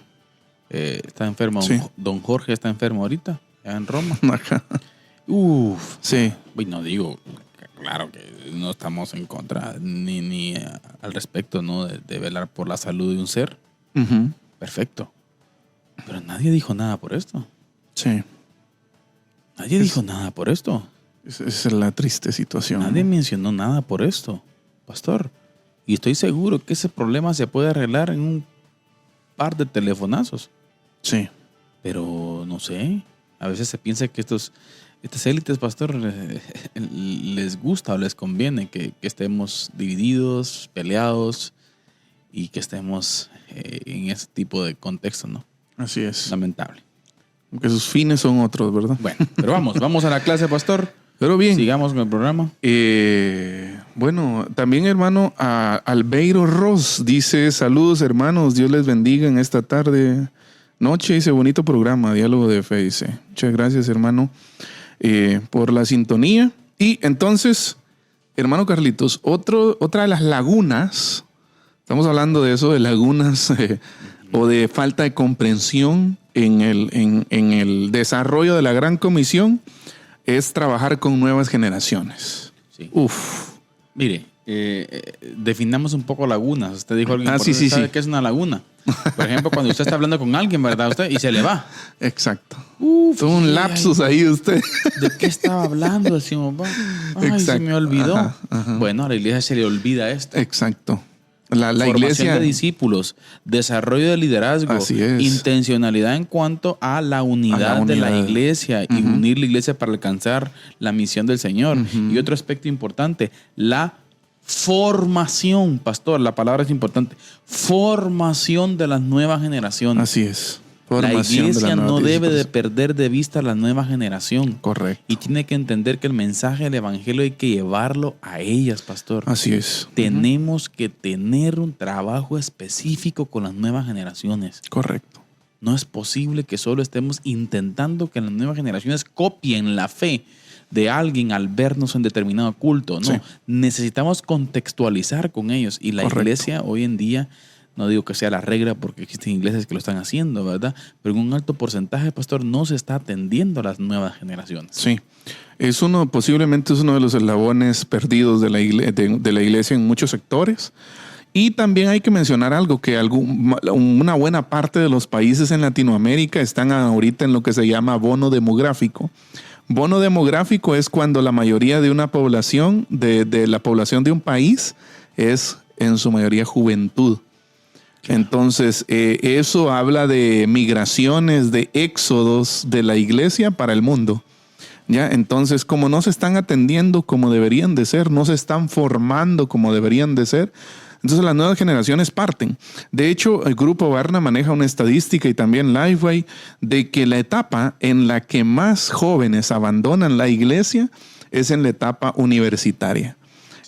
Está enfermo, sí. Don Jorge está enfermo ahorita. En Roma. Uf. Sí. No digo, claro que no estamos en contra ni al respecto, ¿no? De velar por la salud de un ser. Uh-huh. Perfecto. Pero nadie dijo nada por esto. Sí. Nadie dijo nada por esto. Esa es la triste situación. Nadie mencionó nada por esto, pastor. Y estoy seguro que ese problema se puede arreglar en un par de telefonazos. Sí. Pero no sé. A veces se piensa que estas élites, pastor, les gusta o les conviene que estemos divididos, peleados y que estemos en ese tipo de contexto, ¿no? Así es. Lamentable. Aunque sus fines son otros, ¿verdad? Bueno, pero vamos a la clase, pastor. Pero bien. Sigamos con el programa. Bueno, también, hermano, a Albeiro Ross dice: saludos, hermanos, Dios les bendiga en esta tarde. Noche, dice, bonito programa, Diálogo de Fe, dice. Muchas gracias, hermano, por la sintonía. Y entonces, hermano Carlitos, otra de las lagunas, estamos hablando de eso, de lagunas o de falta de comprensión en el desarrollo de la Gran Comisión, es trabajar con nuevas generaciones. Sí. Uf. Mire, definamos un poco lagunas. Usted dijo algo importante. Sí. ¿Sabe qué es una laguna? Por ejemplo, cuando usted está hablando con alguien, ¿verdad? Usted y se le va. Exacto. Tuvo un lapsus ahí usted. ¿De qué estaba hablando? Decimos, se me olvidó. Ajá. Bueno, a la iglesia se le olvida esto. Exacto. La Formación iglesia de discípulos, desarrollo de liderazgo, intencionalidad en cuanto a la unidad de la iglesia y unir la iglesia para alcanzar la misión del Señor. Y otro aspecto importante, la formación, pastor, la palabra es importante. Formación de las nuevas generaciones. Así es. La iglesia no debe de perder de vista a la nueva generación. Correcto. Y tiene que entender que el mensaje del evangelio hay que llevarlo a ellas, pastor. Así es. Tenemos que tener un trabajo específico con las nuevas generaciones. Correcto. No es posible que solo estemos intentando que las nuevas generaciones copien la fe de alguien al vernos en determinado culto. No, Sí. necesitamos contextualizar con ellos. Y la Correcto. iglesia hoy en día, no digo que sea la regla porque existen iglesias que lo están haciendo, ¿verdad? Pero en un alto porcentaje, pastor, no se está atendiendo a las nuevas generaciones. Sí. Posiblemente es uno de los eslabones perdidos de la iglesia en muchos sectores. Y también hay que mencionar algo, que una buena parte de los países en Latinoamérica están ahorita en lo que se llama bono demográfico. Bono demográfico es cuando la mayoría de una población, de la población de un país, es en su mayoría juventud. Entonces, eso habla de migraciones, de éxodos de la iglesia para el mundo. ¿Ya? Entonces, como no se están atendiendo como deberían de ser, no se están formando como deberían de ser, entonces las nuevas generaciones parten. De hecho, el Grupo Barna maneja una estadística y también Lifeway de que la etapa en la que más jóvenes abandonan la iglesia es en la etapa universitaria.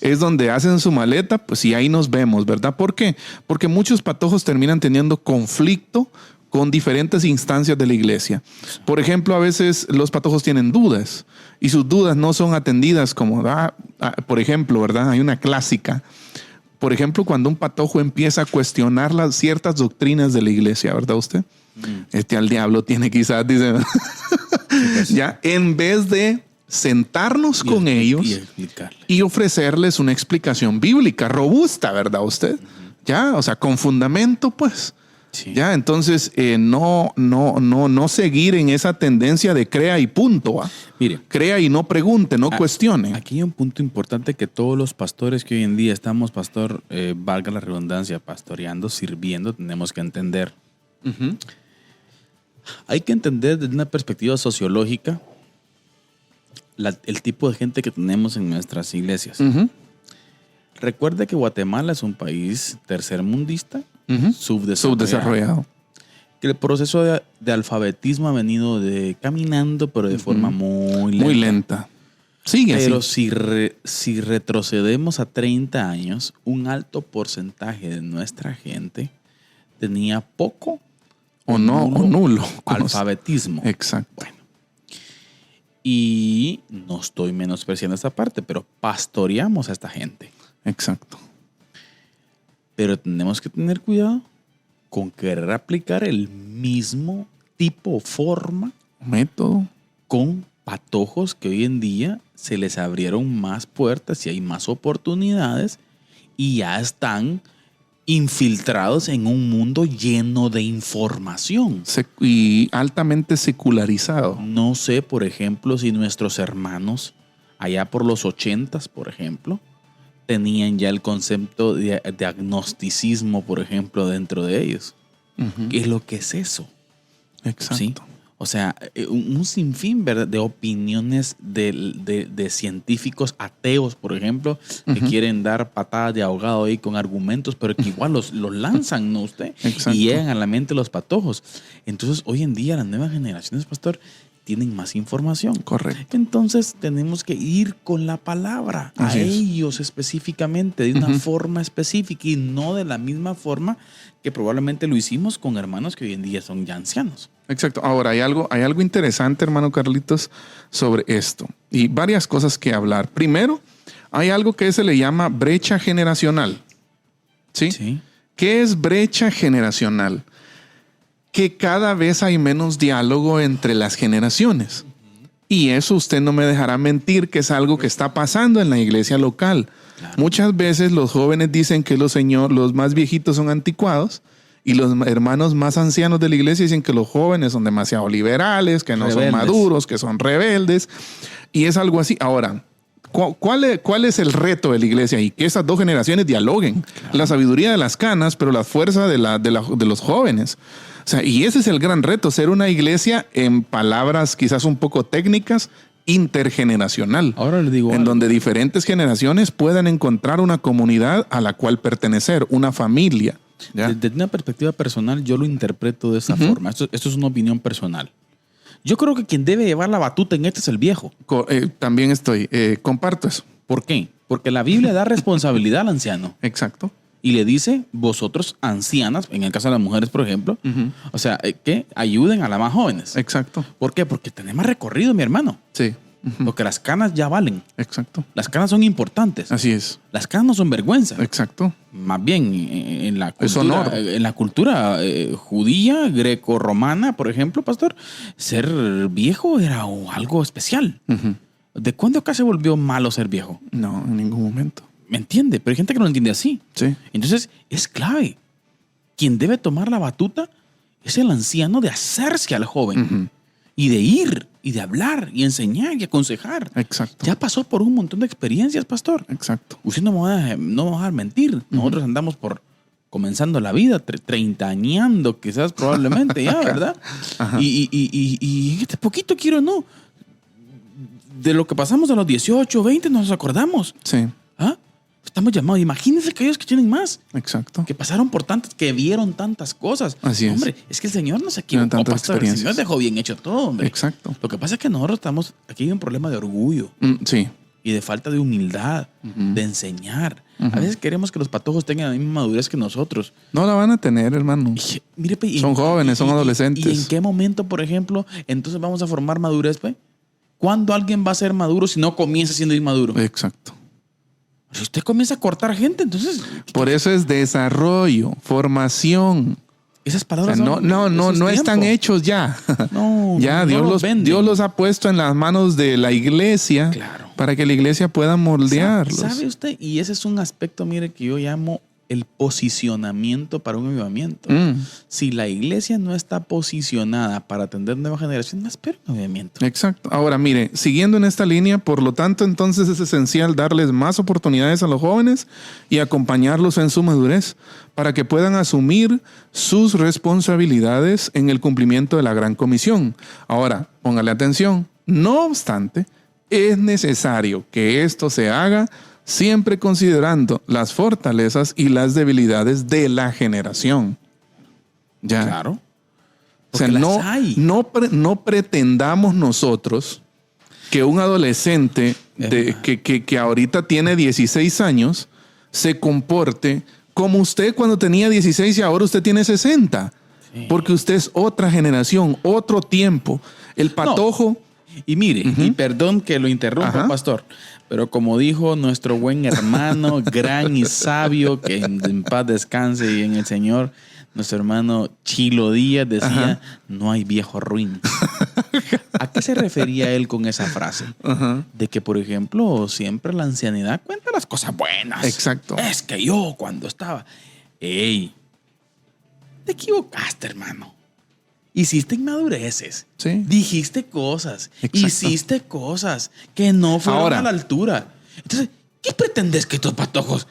Es donde hacen su maleta, pues y ahí nos vemos, ¿verdad? ¿Por qué? Porque muchos patojos terminan teniendo conflicto con diferentes instancias de la iglesia. Por ejemplo, a veces los patojos tienen dudas y sus dudas no son atendidas como, por ejemplo, ¿verdad? Hay una clásica. Por ejemplo, cuando un patojo empieza a cuestionar las ciertas doctrinas de la iglesia, ¿verdad usted? Al diablo tiene quizás, dice, ya, en vez de sentarnos con ellos y ofrecerles una explicación bíblica robusta, ¿verdad usted? Ya, o sea, con fundamento, pues. Sí. Ya, entonces no seguir en esa tendencia de crea y punto. Mire, crea y no pregunte, no cuestione. Aquí hay un punto importante que todos los pastores que hoy en día estamos, pastor, valga la redundancia, pastoreando, sirviendo, tenemos que entender. Uh-huh. Hay que entender desde una perspectiva sociológica el tipo de gente que tenemos en nuestras iglesias. Uh-huh. Recuerde que Guatemala es un país tercermundista, Uh-huh. subdesarrollado. Que el proceso de alfabetismo ha venido caminando, pero de forma muy lenta. Muy lenta. Sigue pero así. si retrocedemos a 30 años, un alto porcentaje de nuestra gente tenía poco o nulo alfabetismo. Exacto. Bueno. Y no estoy menospreciando esta parte, pero pastoreamos a esta gente. Exacto. Pero tenemos que tener cuidado con querer aplicar el mismo tipo, forma, método con patojos que hoy en día se les abrieron más puertas y hay más oportunidades y ya están infiltrados en un mundo lleno de información. Y altamente secularizado. No sé, por ejemplo, si nuestros hermanos allá por los 80s, por ejemplo, tenían ya el concepto de agnosticismo, por ejemplo, dentro de ellos. Uh-huh. ¿Qué es lo que es eso? Exacto. ¿Sí? O sea, un sinfín, ¿verdad?, de opiniones de científicos ateos, por ejemplo, que Uh-huh. quieren dar patadas de ahogado ahí con argumentos, pero que igual los lanzan, ¿no usted? Exacto. Y llegan a la mente los patojos. Entonces, hoy en día las nuevas generaciones, pastor, tienen más información. Correcto. Entonces tenemos que ir con la palabra Así a es. ellos específicamente, de una Uh-huh. forma específica y no de la misma forma que probablemente lo hicimos con hermanos que hoy en día son ya ancianos. Exacto. Ahora, hay algo interesante, hermano Carlitos, sobre esto. Y varias cosas que hablar. Primero, hay algo que se le llama brecha generacional. ¿Sí? Sí. ¿Qué es brecha generacional? Que cada vez hay menos diálogo entre las generaciones. Y eso usted no me dejará mentir que es algo que está pasando en la iglesia local. Claro. Muchas veces los jóvenes dicen que los más viejitos son anticuados y los hermanos más ancianos de la iglesia dicen que los jóvenes son demasiado liberales, que no Rebeldes. son maduros, que son rebeldes. Y es algo así. Ahora, ¿cuál es el reto de la iglesia? Y que esas dos generaciones dialoguen. Claro. La sabiduría de las canas, pero la fuerza de los jóvenes. O sea, y ese es el gran reto, ser una iglesia, en palabras quizás un poco técnicas, intergeneracional. Ahora le digo en algo. donde diferentes generaciones puedan encontrar una comunidad a la cual pertenecer, una familia. ¿Ya? Desde una perspectiva personal, yo lo interpreto de esa forma. Esto es una opinión personal. Yo creo que quien debe llevar la batuta en este es el viejo. También comparto eso. ¿Por qué? Porque la Biblia da responsabilidad al anciano. Exacto. Y le dice, vosotros ancianas, en el caso de las mujeres, por ejemplo, o sea, que ayuden a las más jóvenes. Exacto. ¿Por qué? Porque tenemos recorrido, mi hermano. Sí. Porque las canas ya valen. Exacto. Las canas son importantes. Así es. Las canas no son vergüenza. Exacto. Más bien, en la Es cultura, honor. en la cultura judía, greco-romana, por ejemplo, pastor, ser viejo era algo especial. Ujú. ¿De cuándo acá se volvió malo ser viejo? No, en ningún momento. ¿Me entiende? Pero hay gente que no lo entiende así. Sí. Entonces, es clave. Quien debe tomar la batuta es el anciano de hacerse al joven Ujú. y de ir y de hablar y enseñar y aconsejar. Exacto. Ya pasó por un montón de experiencias, pastor. Exacto. Usted no me va a dejar mentir. Nosotros andamos comenzando la vida, treintañando quizás probablemente ya, ¿verdad? Ajá. Y este poquito quiero no. De lo que pasamos a los 18, 20 nos acordamos. Sí. ¿Ah? Estamos llamados. Imagínense aquellos que tienen más, Exacto. que pasaron por tantas, que vieron tantas cosas. Así es. Hombre, es que el Señor no se Tienen equivocó, tantas pastor. El Señor experiencias. dejó bien hecho todo, hombre. Exacto. Lo que pasa es que nosotros estamos aquí en un problema de orgullo Sí. y de falta de humildad, Ujú. de enseñar. Ujú. A veces queremos que los patojos tengan la misma madurez que nosotros. No la van a tener, hermano. Y, mire, Son jóvenes, son adolescentes. ¿Y en qué momento, por ejemplo, entonces vamos a formar madurez, pues? ¿Cuándo alguien va a ser maduro si no comienza siendo inmaduro? Exacto. Si usted comienza a cortar gente, entonces Por eso es desarrollo, formación. esas O palabras sea, no eso es están tiempo. hechos ya. No, Ya, no venden. Dios los ha puesto en las manos de la iglesia Claro. para que la iglesia pueda moldearlos. ¿Sabe usted? Y ese es un aspecto, mire, que yo llamo el posicionamiento para un avivamiento. Si la iglesia no está posicionada para atender nueva generación, no espera un avivamiento. Exacto. Ahora, mire, siguiendo en esta línea, por lo tanto, entonces es esencial darles más oportunidades a los jóvenes y acompañarlos en su madurez para que puedan asumir sus responsabilidades en el cumplimiento de la gran comisión. Ahora, póngale atención. No obstante, es necesario que esto se haga siempre considerando las fortalezas y las debilidades de la generación. Ya. Claro. O sea, Porque las hay. no pretendamos nosotros que un adolescente que ahorita tiene 16 años se comporte como usted cuando tenía 16 y ahora usted tiene 60. Sí. Porque usted es otra generación, otro tiempo. El patojo... Y mire, y perdón que lo interrumpa, Ajá. pastor, pero como dijo nuestro buen hermano, gran y sabio, que en paz descanse y en el Señor, nuestro hermano Chilo Díaz decía, no hay viejo ruin. ¿A qué se refería él con esa frase? Ajá. De que, por ejemplo, siempre la ancianidad cuenta las cosas buenas. Exacto. Es que yo cuando estaba... ¡Ey! Te equivocaste, hermano. Hiciste inmadureces. Sí. Dijiste cosas. Exacto. Hiciste cosas que no fueron Ahora. a la altura. Entonces, ¿qué pretendes que estos patojos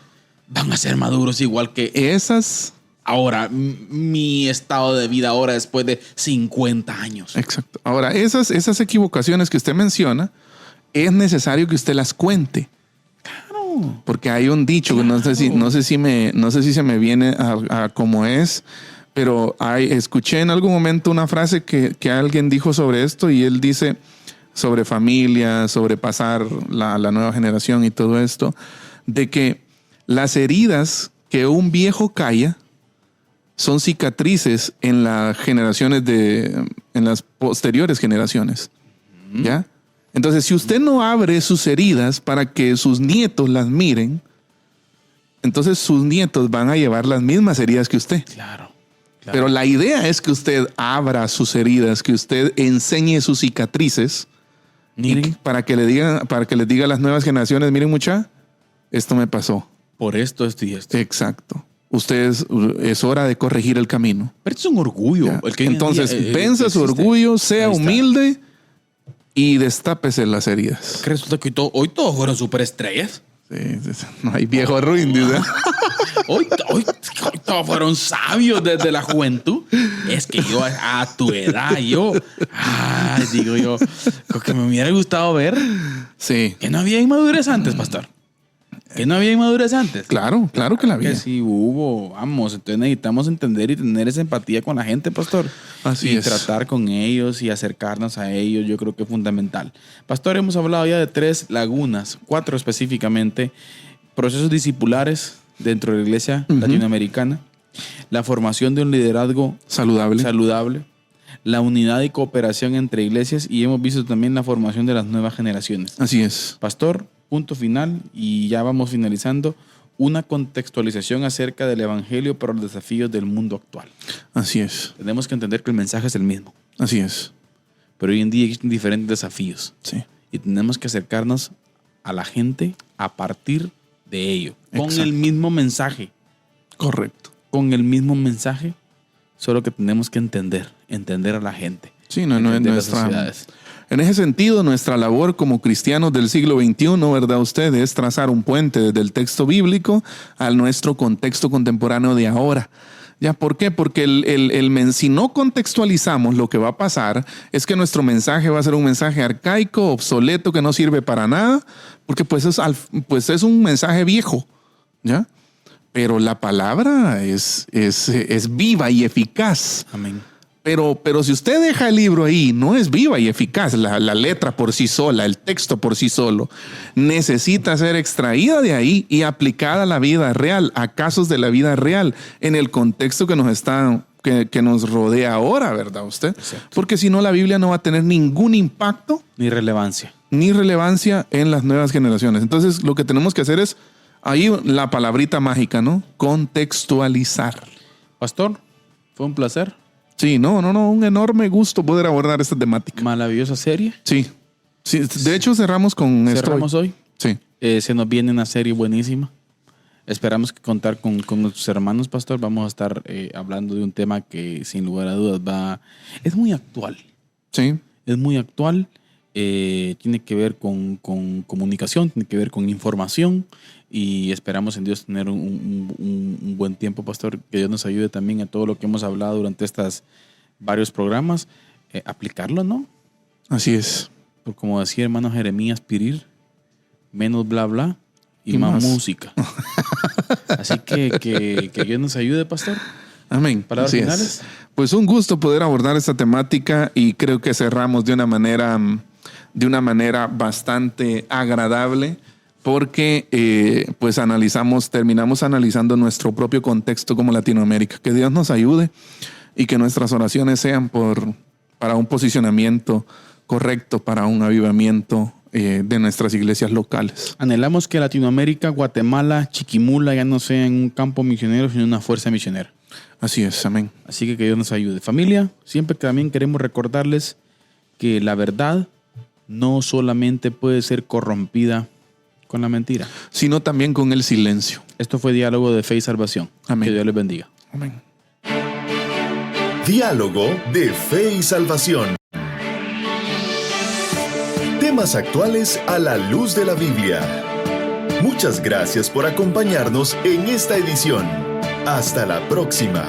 van a ser maduros igual que Esas... ahora? Mi estado de vida ahora después de 50 años. Exacto. Ahora, esas equivocaciones que usted menciona, es necesario que usted las cuente. Claro. Porque hay un dicho, que no sé si se me viene a cómo es, pero escuché en algún momento una frase que alguien dijo sobre esto y él dice sobre familia, sobre pasar la nueva generación y todo esto, de que las heridas que un viejo calla son cicatrices en las generaciones en las posteriores generaciones. ¿Ya? Entonces, si usted no abre sus heridas para que sus nietos las miren, entonces sus nietos van a llevar las mismas heridas que usted. Claro. Pero la idea es que usted abra sus heridas, que usted enseñe sus cicatrices Miren, para que les diga a las nuevas generaciones, miren mucha, esto me pasó. por esto y esto. Exacto. Es hora de corregir el camino. Pero esto es un orgullo. Ya. El que hoy en Entonces, día, venza su existe. orgullo, sea Ahí está. humilde y destápese las heridas. Que resulta que hoy todos fueron superestrellas. Sí, no hay viejo ruin, dice. Hoy todos fueron sabios desde la juventud. Es que yo a tu edad, digo yo, lo que me hubiera gustado ver, Sí, que no había inmadurez antes, pastor. Que no había inmadurez antes. claro que la había. Que sí hubo, vamos. Entonces necesitamos entender y tener esa empatía con la gente, pastor. Así y es. tratar con ellos y acercarnos a ellos, yo creo que es fundamental. Pastor, hemos hablado ya de 3 lagunas, 4 específicamente. Procesos discipulares dentro de la iglesia latinoamericana. La formación de un liderazgo Saludable. saludable. la unidad y cooperación entre iglesias y hemos visto también la formación de las nuevas generaciones. Así es. Pastor, punto final y ya vamos finalizando. Una contextualización acerca del evangelio para los desafíos del mundo actual. Así es. Tenemos que entender que el mensaje es el mismo, Así es. pero hoy en día existen diferentes desafíos Sí. y tenemos que acercarnos a la gente a partir de ello, con Exacto. el mismo mensaje. Correcto. Con el mismo mensaje, solo que tenemos que entender a la gente. Sí, no es entender las nuestra... sociedades. En ese sentido, nuestra labor como cristianos del siglo XXI, ¿verdad usted? Es trazar un puente desde el texto bíblico a nuestro contexto contemporáneo de ahora. ¿Ya? ¿Por qué? Porque si no contextualizamos, lo que va a pasar es que nuestro mensaje va a ser un mensaje arcaico, obsoleto, que no sirve para nada, porque pues es un mensaje viejo, ¿ya? Pero la palabra es viva y eficaz. Amén. Pero si usted deja el libro ahí, no es viva y eficaz. La letra por sí sola, el texto por sí solo, necesita ser extraída de ahí y aplicada a la vida real, a casos de la vida real, en el contexto que nos rodea ahora, ¿verdad usted? Exacto. Porque si no, la Biblia no va a tener ningún impacto Ni relevancia. ni relevancia en las nuevas generaciones. Entonces, lo que tenemos que hacer es, ahí la palabrita mágica, ¿no? Contextualizar. Pastor, fue un placer. Sí, no, un enorme gusto poder abordar esta temática. Maravillosa serie. Sí, de hecho cerramos con esto. Cerramos hoy. Sí, Se nos viene una serie buenísima. Esperamos contar con nuestros hermanos, Pastor. Vamos a estar hablando de un tema que sin lugar a dudas es muy actual. sí, Es muy actual. Tiene que ver con comunicación, tiene que ver con información. Y esperamos en Dios tener un buen tiempo, Pastor. Que Dios nos ayude también a todo lo que hemos hablado durante estos varios programas. Aplicarlo, ¿no? así es. Porque como decía hermano Jeremías Pirir, menos bla bla y más música. Así que Dios nos ayude, Pastor. Amén. Palabras Así finales. es. Pues un gusto poder abordar esta temática y creo que cerramos de una manera bastante agradable porque pues terminamos analizando nuestro propio contexto como Latinoamérica. Que Dios nos ayude y que nuestras oraciones sean para un posicionamiento correcto, para un avivamiento de nuestras iglesias locales. Anhelamos que Latinoamérica, Guatemala, Chiquimula ya no sean un campo misionero, sino una fuerza misionera. Así es, amén. Así que Dios nos ayude. Familia, siempre también queremos recordarles que la verdad no solamente puede ser corrompida con la mentira, Sino también con el silencio. Esto fue Diálogo de Fe y Salvación. Amén. Que Dios les bendiga. Amén. Diálogo de Fe y Salvación. Temas actuales a la luz de la Biblia. Muchas gracias por acompañarnos en esta edición. Hasta la próxima.